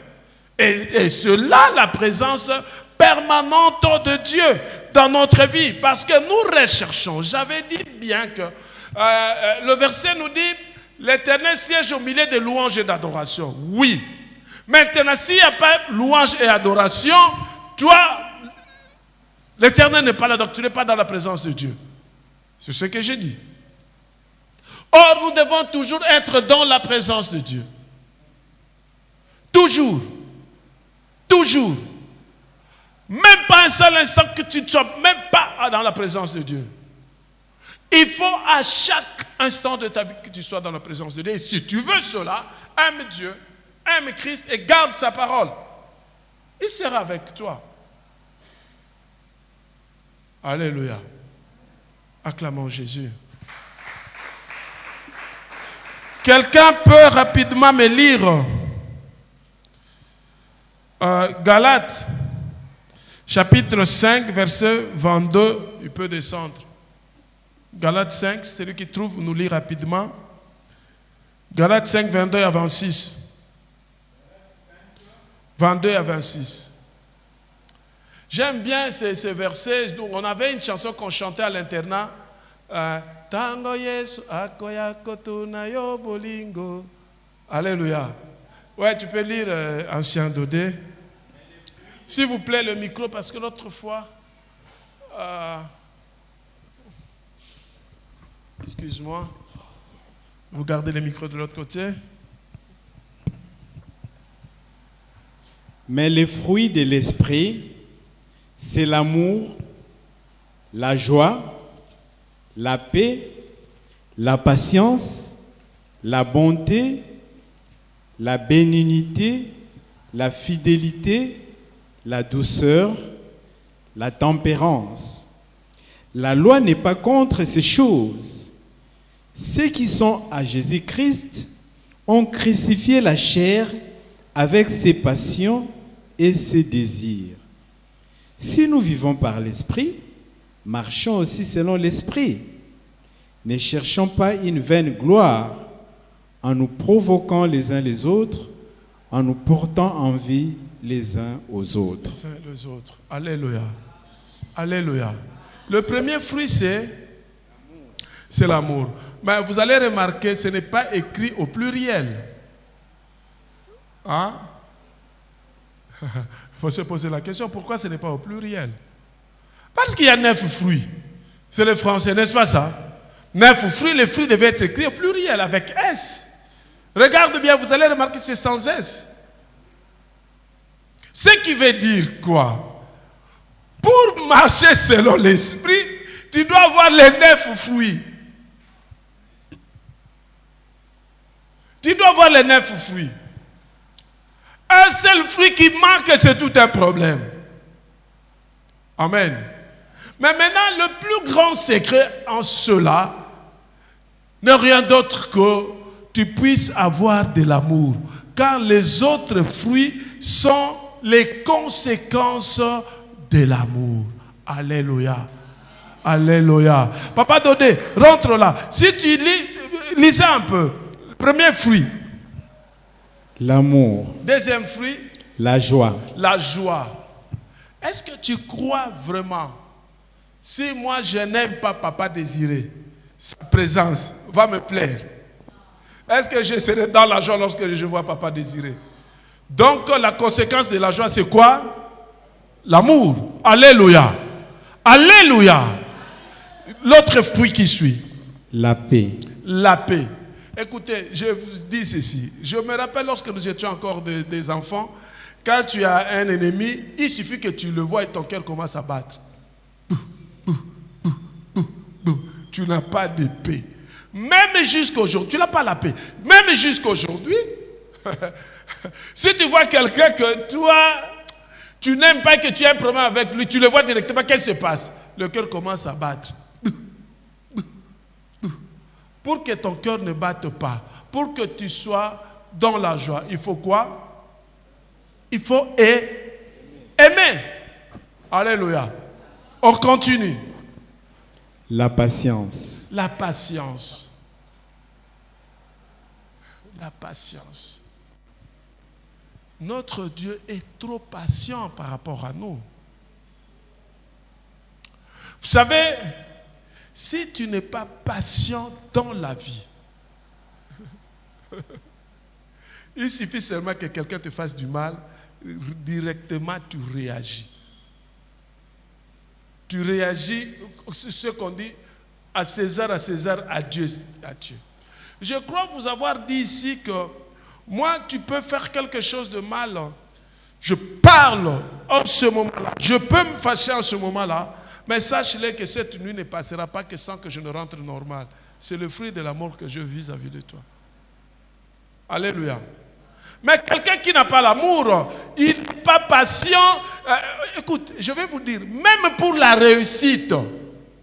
[SPEAKER 1] Et cela, la présence permanente de Dieu dans notre vie. Parce que nous recherchons. J'avais dit bien que le verset nous dit, l'Éternel siège au milieu des louanges et d'adoration. Oui. Maintenant, s'il n'y a pas louange et adoration, toi, l'Éternel n'est pas là, donc tu n'es pas dans la présence de Dieu. C'est ce que j'ai dit. Or, nous devons toujours être dans la présence de Dieu. Toujours. Toujours. Même pas un seul instant que tu ne sois même pas dans la présence de Dieu. Il faut à chaque instant de ta vie que tu sois dans la présence de Dieu. Et si tu veux cela, aime Dieu, aime Christ et garde sa parole. Il sera avec toi. Alléluia. Acclamons Jésus. Quelqu'un peut rapidement me lire Galates, chapitre 5, verset 22. Il peut descendre. Galates 5, c'est celui qui trouve, nous lit rapidement. Galates 5, 22 à 26. 22 à 26. J'aime bien ces versets. On avait une chanson qu'on chantait à l'internat. Tango Yesu akoya kotuna yo bolingo. Alléluia. Ouais, tu peux lire Ancien Dodé. S'il vous plaît, le micro, parce que l'autre fois, excuse-moi, vous gardez le micro de l'autre côté.
[SPEAKER 2] Mais les fruits de l'esprit, c'est l'amour, la joie, la paix, la patience, la bonté, la bénignité, la fidélité, la douceur, la tempérance. La loi n'est pas contre ces choses. Ceux qui sont à Jésus-Christ ont crucifié la chair avec ses passions et ses désirs. Si nous vivons par l'Esprit, marchons aussi selon l'Esprit. Ne cherchons pas une vaine gloire en nous provoquant les uns les autres, en nous portant envie les uns aux autres.
[SPEAKER 1] Les uns les autres. Alléluia. Alléluia. Le premier fruit, c'est l'amour. Mais vous allez remarquer, ce n'est pas écrit au pluriel. Hein? Il faut se poser la question, pourquoi ce n'est pas au pluriel? Parce qu'il y a 9 fruits. C'est le français, n'est-ce pas ça? 9 fruits, les fruits devaient être écrits au pluriel, avec S. Regarde bien, vous allez remarquer, c'est sans S. Ce qui veut dire quoi? Pour marcher selon l'esprit, tu dois avoir les 9 fruits. Tu dois avoir les 9 fruits. Un seul fruit qui manque, c'est tout un problème. Amen. Mais maintenant, le plus grand secret en cela n'est rien d'autre que tu puisses avoir de l'amour. Car les autres fruits sont les conséquences de l'amour. Alléluia. Alléluia. Papa Dodé, rentre là. Si tu lisez un peu. Premier fruit.
[SPEAKER 2] L'amour.
[SPEAKER 1] Deuxième fruit.
[SPEAKER 2] La joie.
[SPEAKER 1] La joie. Est-ce que tu crois vraiment, si moi je n'aime pas Papa Désiré, sa présence va me plaire? Est-ce que je serai dans la joie lorsque je vois Papa Désiré? Donc la conséquence de la joie, c'est quoi? L'amour. Alléluia. Alléluia. L'autre fruit qui suit.
[SPEAKER 2] La paix.
[SPEAKER 1] La paix. Écoutez, je vous dis ceci. Je me rappelle lorsque nous étions encore des enfants, quand tu as un ennemi, il suffit que tu le vois et ton cœur commence à battre. Tu n'as pas de paix. Même jusqu'aujourd'hui, tu n'as pas la paix. Même jusqu'aujourd'hui, si tu vois quelqu'un que toi, tu n'aimes pas, que tu as un problème avec lui, tu le vois directement, qu'est-ce qui se passe? Le cœur commence à battre. Pour que ton cœur ne batte pas, pour que tu sois dans la joie, il faut quoi? Il faut aimer. Alléluia. On continue.
[SPEAKER 2] La patience.
[SPEAKER 1] La patience. La patience. Notre Dieu est trop patient par rapport à nous. Vous savez, si tu n'es pas patient dans la vie, il suffit seulement que quelqu'un te fasse du mal, directement tu réagis. Tu réagis, ce qu'on dit, à César, à Dieu, à Dieu. Je crois vous avoir dit ici que moi, tu peux faire quelque chose de mal. Je parle en ce moment-là. Je peux me fâcher en ce moment-là. Mais sache-le que cette nuit ne passera pas que sans que je ne rentre normal. C'est le fruit de l'amour que je vis vis-à-vis de toi. Alléluia. Mais quelqu'un qui n'a pas l'amour, il n'est pas patient. Écoute, je vais vous dire, même pour la réussite,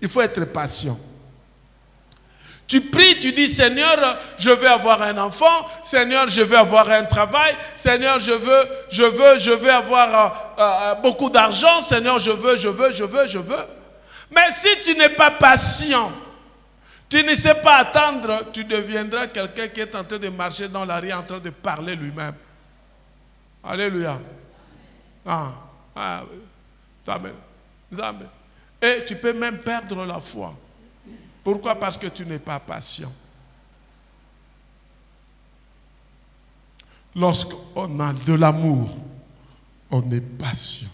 [SPEAKER 1] il faut être patient. Tu pries, tu dis, Seigneur, je veux avoir un enfant. Seigneur, je veux avoir un travail. Seigneur, je veux avoir beaucoup d'argent. Seigneur, je veux. Mais si tu n'es pas patient, tu ne sais pas attendre, tu deviendras quelqu'un qui est en train de marcher dans la rue, en train de parler lui-même. Alléluia. Amen. Et tu peux même perdre la foi. Pourquoi? Parce que tu n'es pas patient. Lorsqu'on a de l'amour, on est patient.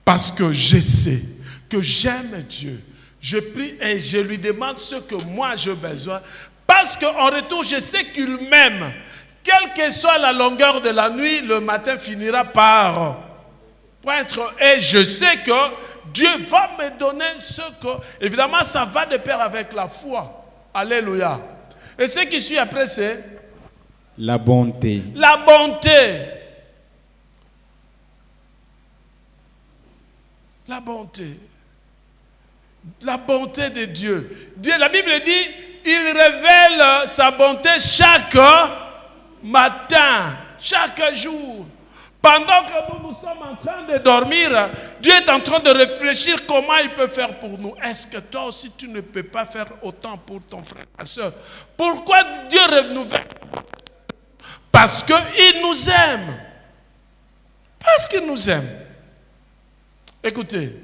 [SPEAKER 1] Parce que je sais que j'aime Dieu. Je prie et je lui demande ce que moi j'ai besoin. Parce qu'en retour, je sais qu'il m'aime. Quelle que soit la longueur de la nuit, le matin finira par poindre. Et je sais que Dieu va me donner ce que... Évidemment, ça va de pair avec la foi. Alléluia. Et ce qui suit après, c'est
[SPEAKER 2] la bonté.
[SPEAKER 1] La bonté. La bonté. La bonté de Dieu. Dieu, la Bible dit, il révèle sa bonté chaque matin, chaque jour. Pendant que nous sommes en train de dormir, Dieu est en train de réfléchir comment il peut faire pour nous. Est-ce que toi aussi tu ne peux pas faire autant pour ton frère, ta soeur? Pourquoi Dieu renouvelle? Parce qu'il nous aime. Parce qu'il nous aime. Écoutez,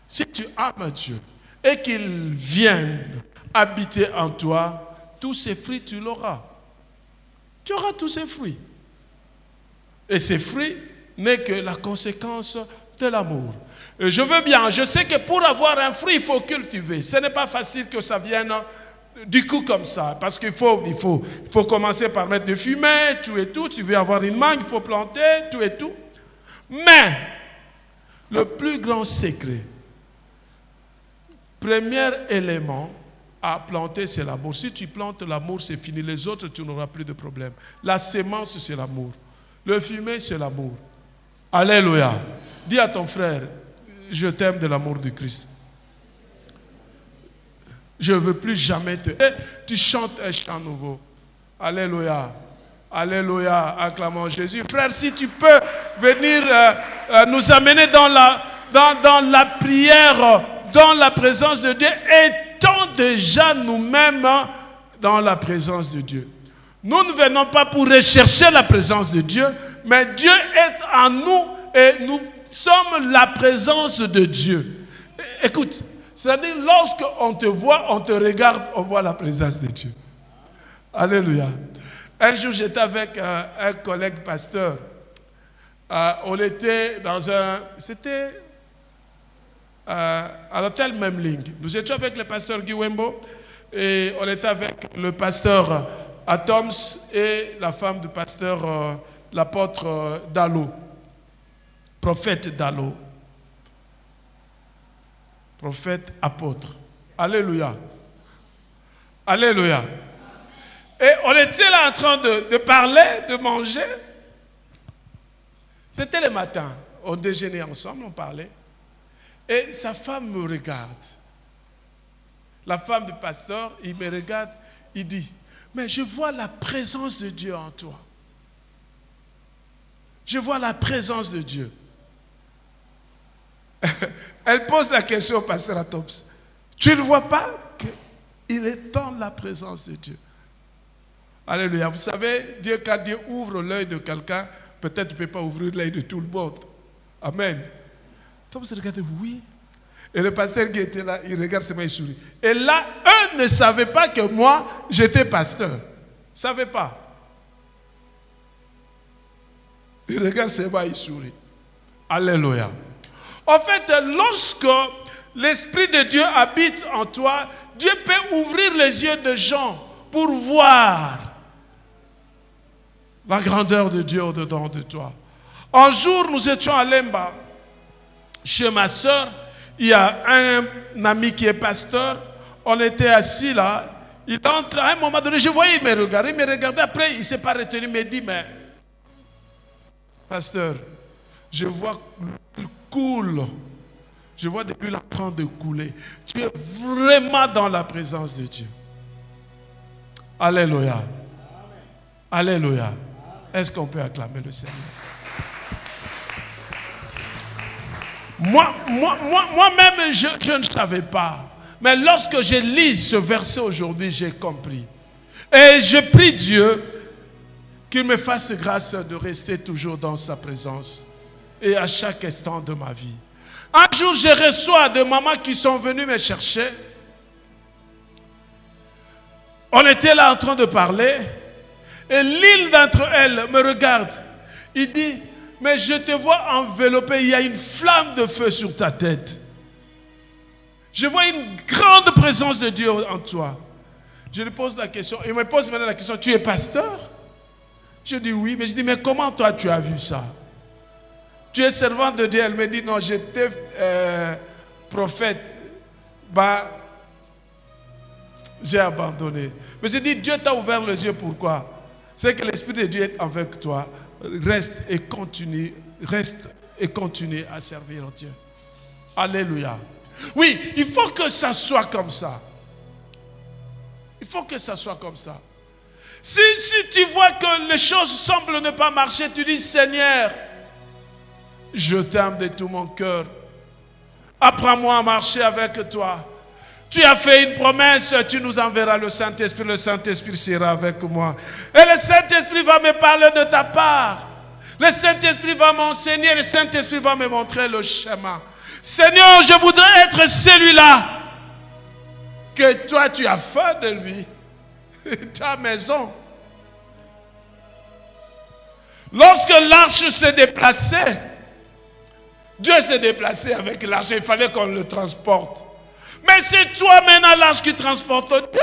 [SPEAKER 1] si tu aimes Dieu et qu'il vienne habiter en toi, tous ces fruits tu l'auras. Tu auras tous ces fruits. Et ces fruits n'est que la conséquence de l'amour. Et je veux bien, je sais que pour avoir un fruit, il faut cultiver. Ce n'est pas facile que ça vienne du coup comme ça. Parce qu'il faut commencer par mettre du fumier, tout et tout. Tu veux avoir une mangue, il faut planter, tout et tout. Mais, le plus grand secret, premier élément à planter, c'est l'amour. Si tu plantes l'amour, c'est fini. Les autres, tu n'auras plus de problème. La sémence, c'est l'amour. Le fumier, c'est l'amour. Alléluia. Dis à ton frère, je t'aime de l'amour du Christ. Je ne veux plus jamais te... Tu chantes un chant nouveau. Alléluia. Alléluia. Acclamons Jésus. Frère, si tu peux venir nous amener dans la prière, dans la présence de Dieu, étant déjà nous-mêmes dans la présence de Dieu. Nous ne venons pas pour rechercher la présence de Dieu, mais Dieu est en nous et nous sommes la présence de Dieu. Écoute, c'est-à-dire lorsqu'on te voit, on te regarde, on voit la présence de Dieu. Alléluia. Un jour, j'étais avec un collègue pasteur. On était dans un... C'était à l'hôtel Memling. Nous étions avec le pasteur Guy Wembo et on était avec le pasteur Atoms et la femme du pasteur, l'apôtre Dalo, prophète Dalo. Prophète, apôtre. Alléluia. Alléluia. Et on était là en train de parler, de manger. C'était le matin. On déjeunait ensemble, on parlait. Et sa femme me regarde. La femme du pasteur, il me regarde, il dit, mais je vois la présence de Dieu en toi. Je vois la présence de Dieu. Elle pose la question au pasteur Atops. Tu ne vois pas qu'il est dans la présence de Dieu? Alléluia. Vous savez, quand Dieu ouvre l'œil de quelqu'un, peut-être il ne peut pas ouvrir l'œil de tout le monde. Amen. Tom se regarde, oui. Et le pasteur qui était là, il regarde seulement, il sourit. Et là, eux ne savaient pas que moi, j'étais pasteur. Ils ne savaient pas. Il regarde seulement, il sourit. Alléluia. En fait, lorsque l'Esprit de Dieu habite en toi, Dieu peut ouvrir les yeux de gens pour voir la grandeur de Dieu au-dedans de toi. Un jour, nous étions à Lemba, chez ma soeur. Il y a un ami qui est pasteur. On était assis là. Il entre à un moment donné. Je voyais, il me regardait. Après, il ne s'est pas retenu. Il me dit, mais, pasteur, je vois qu'il coule. Je vois de l'huile en train de couler. Tu es vraiment dans la présence de Dieu. Alléluia. Alléluia. Est-ce qu'on peut acclamer le Seigneur? Moi-même, je ne savais pas. Mais lorsque je lis ce verset aujourd'hui, j'ai compris. Et je prie Dieu qu'il me fasse grâce de rester toujours dans sa présence. Et à chaque instant de ma vie. Un jour, je reçois des mamans qui sont venues me chercher. On était là en train de parler. Et l'une d'entre elles me regarde. Il dit, mais je te vois enveloppé, il y a une flamme de feu sur ta tête. Je vois une grande présence de Dieu en toi. Je lui pose la question, il me pose maintenant la question, tu es pasteur? Je dis oui, mais je dis, mais comment toi tu as vu ça? Tu es servant de Dieu? Elle me dit, non, j'étais prophète. Bah, J'ai abandonné. Mais je dis, Dieu t'a ouvert les yeux, pourquoi? C'est que l'Esprit de Dieu est avec toi. Reste et continue à servir Dieu. Alléluia. Oui, il faut que ça soit comme ça. Il faut que ça soit comme ça. Si tu vois que les choses semblent ne pas marcher, tu dis, Seigneur, je t'aime de tout mon cœur. Apprends-moi à marcher avec toi. Tu as fait une promesse, tu nous enverras le Saint-Esprit. Le Saint-Esprit sera avec moi. Et le Saint-Esprit va me parler de ta part. Le Saint-Esprit va m'enseigner. Le Saint-Esprit va me montrer le chemin. Seigneur, je voudrais être celui-là que toi tu as fait de lui. Ta maison. Lorsque l'arche s'est déplacée, Dieu s'est déplacé avec l'arche. Il fallait qu'on le transporte. Mais c'est toi maintenant l'arche qui transporte Dieu.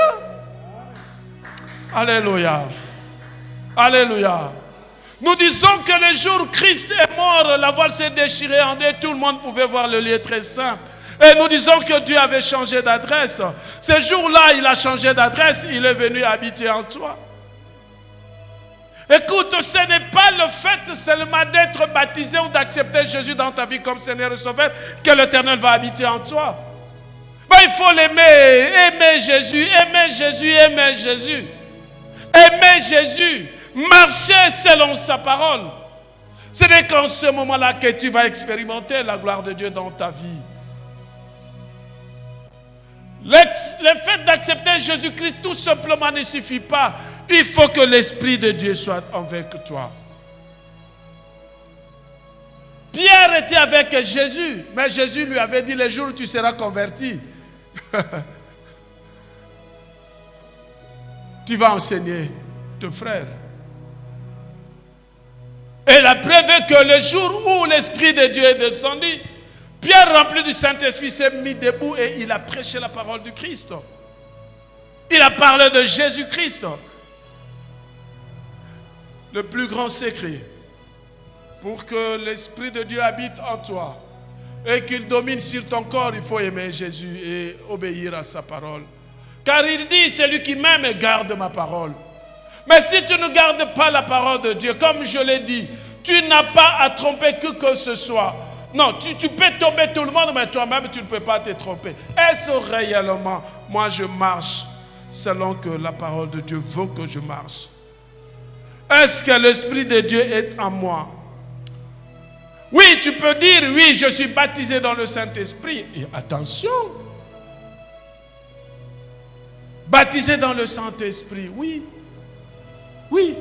[SPEAKER 1] Alléluia. Alléluia. Nous disons que le jour où Christ est mort, la voile s'est déchirée en deux, tout le monde pouvait voir le lieu très saint. Et nous disons que Dieu avait changé d'adresse. Ce jour-là, il a changé d'adresse, il est venu habiter en toi. Écoute, ce n'est pas le fait seulement d'être baptisé ou d'accepter Jésus dans ta vie comme Seigneur et Sauveur que l'Éternel va habiter en toi. Mais il faut l'aimer, aimer Jésus, aimer Jésus, aimer Jésus. Aimer Jésus, marcher selon sa parole. Ce n'est qu'en ce moment-là que tu vas expérimenter la gloire de Dieu dans ta vie. Le fait d'accepter Jésus-Christ tout simplement ne suffit pas. Il faut que l'Esprit de Dieu soit avec toi. Pierre était avec Jésus, mais Jésus lui avait dit, le jour où tu seras converti, tu vas enseigner tes frères. Et la preuve est que le jour où l'Esprit de Dieu est descendu, Pierre, rempli du Saint-Esprit, s'est mis debout et il a prêché la parole du Christ. Il a parlé de Jésus-Christ. Le plus grand secret pour que l'Esprit de Dieu habite en toi et qu'il domine sur ton corps, il faut aimer Jésus et obéir à sa parole. Car il dit, celui qui m'aime garde ma parole. Mais si tu ne gardes pas la parole de Dieu, comme je l'ai dit, tu n'as pas à tromper que ce soit. Non, tu peux tomber tout le monde, mais toi-même, tu ne peux pas te tromper. Est-ce réellement, moi je marche selon que la parole de Dieu veut que je marche? Est-ce que l'Esprit de Dieu est en moi? Oui, tu peux dire, oui, je suis baptisé dans le Saint-Esprit. Et attention, baptisé dans le Saint-Esprit, oui. Oui,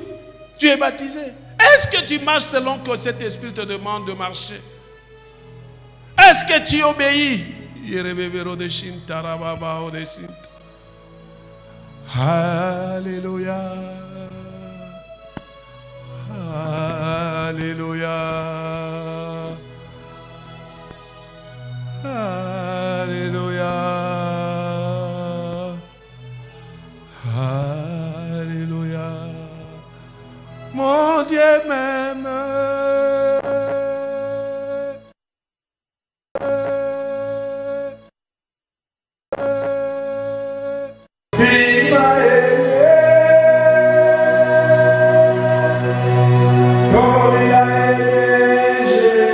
[SPEAKER 1] tu es baptisé. Est-ce que tu marches selon que cet Esprit te demande de marcher? Est-ce que tu obéis? Alléluia. Alléluia. Alléluia. Alléluia. Mon Dieu m'aime.
[SPEAKER 3] Comme il a aimé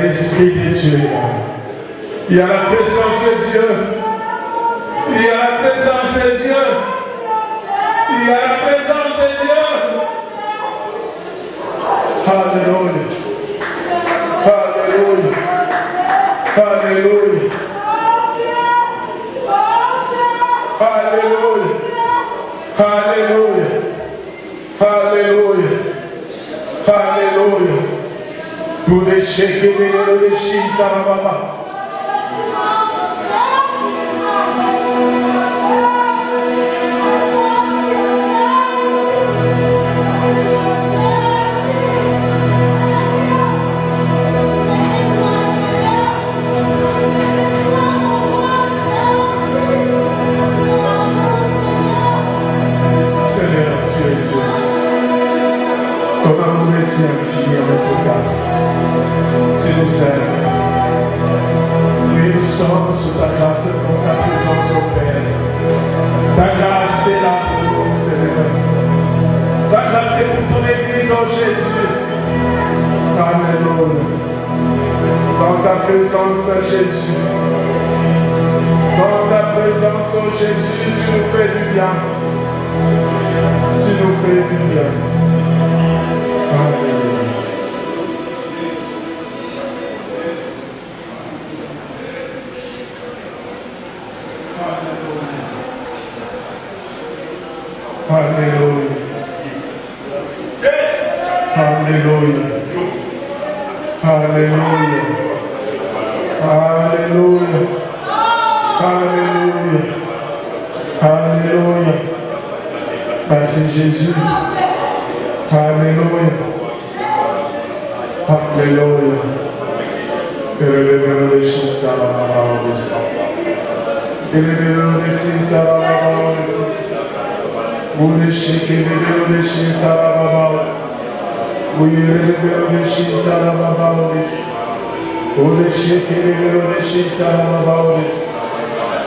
[SPEAKER 1] L'Esprit de Dieu. Il y a la présence de Dieu. Il y a la présence de Dieu. Il y a la présence de Dieu. Alléluia. Alléluia. Alléluia. Alléluia. Alléluia. Alléluia. Alléluia. Pour les chèques et les chita baba. Seigneur Dieu, comment nous laisser infinir notre cas. C'est nous, Seigneur. présence, Jésus. Dans ta présence, oh Jésus, tu nous fais du bien. Tu nous fais du bien. Alléluia. Alléluia. Alléluia. Alléluia. Alléluia. Alléluia. Alléluia. Merci Jésus. Alléluia. Alléluia.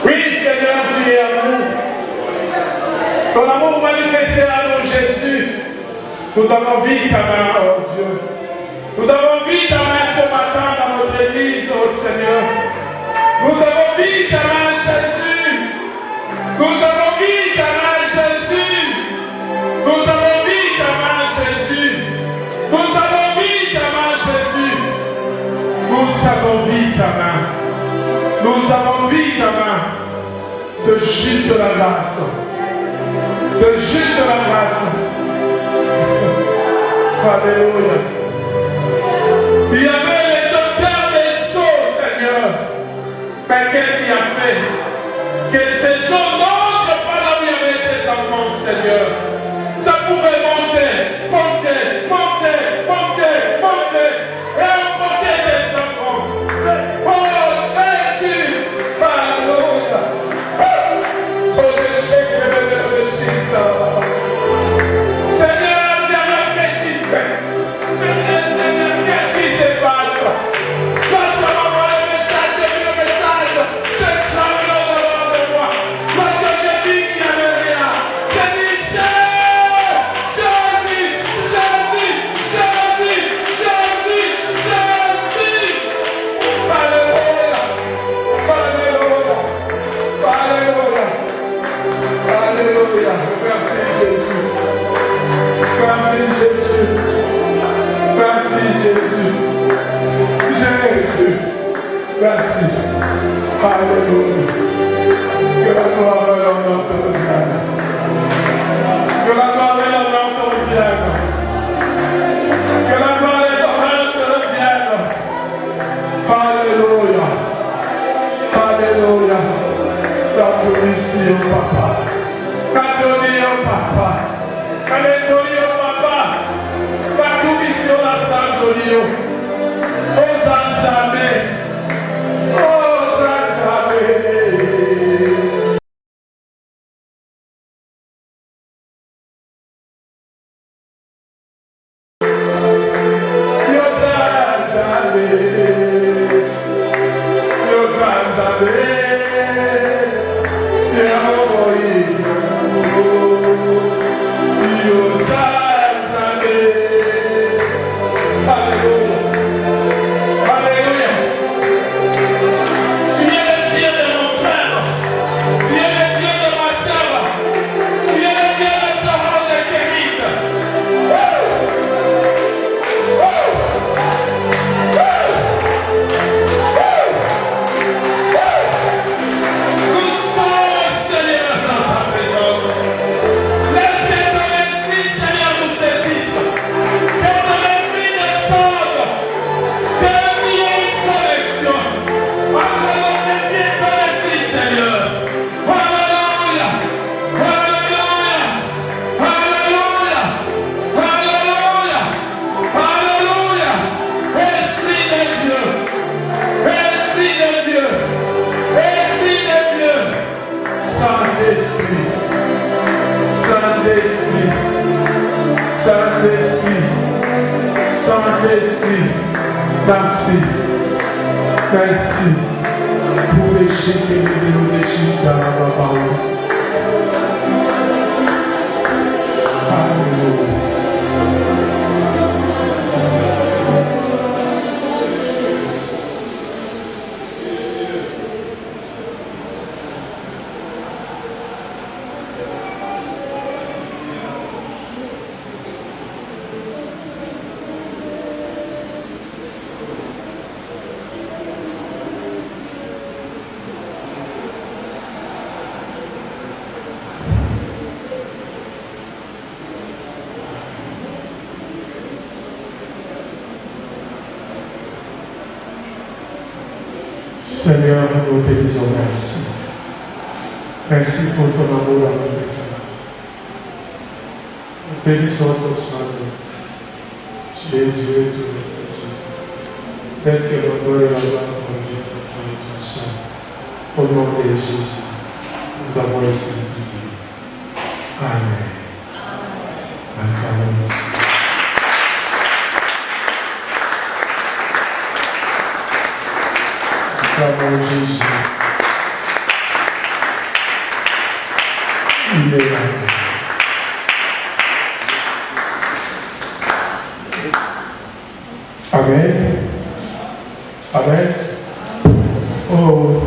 [SPEAKER 1] Oui, Seigneur, tu es à nous. Ton amour manifesté à nous, Jésus. Nous avons vu ta main, oh Dieu. Nous avons vu ta main ce matin dans notre église, oh Seigneur. Nous avons vu ta main, Jésus. Nous avons vu ta main, Jésus. Nous avons vu ta main, Jésus. Nous avons vu ta main, Jésus. Nous avons vu ta main. Nous avons vu ta main. C'est juste la grâce. C'est juste la grâce. Alléluia. Il y avait les auteurs des sceaux, Seigneur. Mais qu'est-ce qu'il a fait? Que ces eaux n'entrent pas là où il y avait des enfants, Seigneur. Ça pouvait monter, monter, monter, monter, monter, et emporter des enfants. Oh Jésus, Alléluia. Oh le chèque de l'Égypte. Seigneur, j'ai réfléchissé. Seigneur, qu'est-ce qui se passe? Quand tu m'as envoyé le message, j'ai vu le message. J'ai tremblé au devant de moi. Lorsque j'ai dit qu'il n'y avait rien, j'ai dit Jésus, Jésus, Jésus, Jésus, Jésus, Jésus. Alléluia, Alléluia, Alléluia, Alléluia. Merci Jésus. Merci Jésus. Merci Jésus. Jésus. Merci. Alléluia. Que la gloire et l'honneur te reviennent. Que la gloire et l'honneur te reviennent. Que la gloire et l'honneur te reviennent. Alléluia. Alléluia. T'attends ici, oh papa. T'attends, oh papa. Alléluia, papa. T'attends ici, oh la salle jolie. Oh Zanzamé. Oh Zanzamé. Yo Zanzamé. Yo Zanzamé. Yo Zanzamé. Alléluia. Alléluia. Tu es le Dieu de mon frère. Tu es le Dieu de ma sœur. Tu es le Dieu de Torah de Kérit. Nous sommes, Seigneur, dans ta présence. Laisse que ton esprit, Seigneur, nous saisisse. Que ton esprit descende. Qu'il y ait une connexion entre notre esprit et ton esprit, Seigneur. Alléluia. Alléluia. Alléluia. Alléluia. Alléluia. Esprit de Dieu. Esprit de Dieu. Esprit de Dieu. Saint-Esprit. Saint-Esprit. Saint-Esprit. Saint-Esprit. Merci. Merci. Pour les chiens et les chiens dans la parole. Alléluia.
[SPEAKER 3] Seigneur, nous te disons merci. Merci pour ton amour à nous. Nous bénissons ton Saint-Nom. Tu es Dieu, tu es Dieu. Laisse que l'honneur et la gloire pour Dieu, pour ton Saint. Au nom de Jésus, nous avons essayé de prier. Amen. Amen. Acclamons Jésus. Il est là. Amen. Amen. Oh,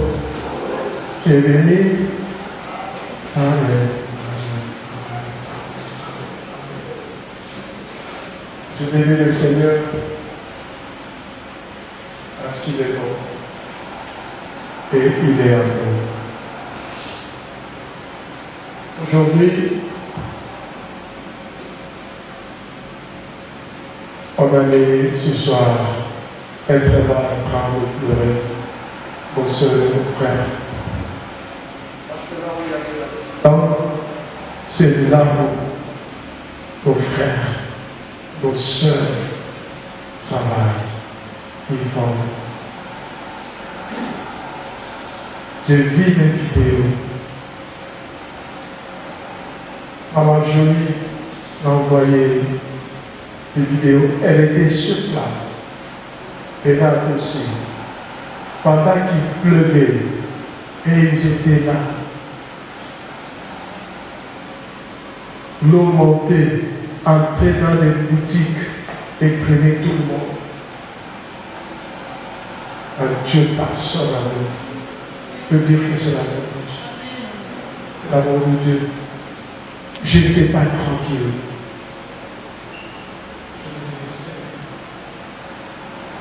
[SPEAKER 3] tu es béni. Amen. Je bénis le Seigneur parce qu'il est bon et il est amour. Aujourd'hui, on allait ce soir être là en train de pleurer pour soeurs et nos frères. Parce que là où il y avait l'accident, c'est là où nos frères, nos sœurs travaillent, ils font. J'ai vu les vidéos. Maman Jolie m'a envoyé des vidéos. Elle était sur place. Elle a aussi. Pendant qu'il pleuvait, et ils étaient là. L'eau montait, entrait dans les boutiques et prenait tout le monde. Un Dieu passe à l'amour. Je peux dire que c'est l'amour de Dieu. C'est l'amour de Dieu. Je n'étais pas tranquille. Je me disais,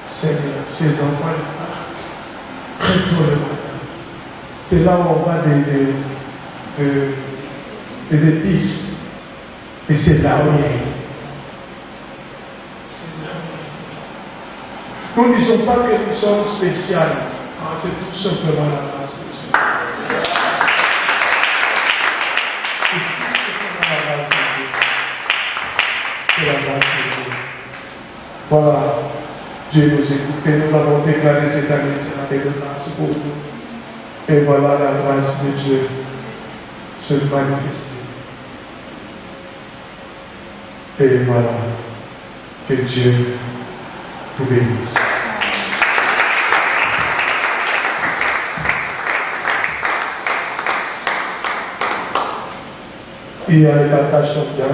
[SPEAKER 3] Seigneur, ces enfants ils partent très tôt le matin. C'est là où on voit des épices. Et c'est là où il y a. Nous ne disons pas que nous sommes spéciaux. C'est tout simplement la grâce de Dieu. C'est la grâce de Dieu. Voilà, Dieu nous écoute. Et nous avons déclaré cette année, c'est l'année de grâce pour nous. Et voilà la grâce de Dieu se manifester. Et voilà, que Dieu te bénisse. Il y a la tâche bien.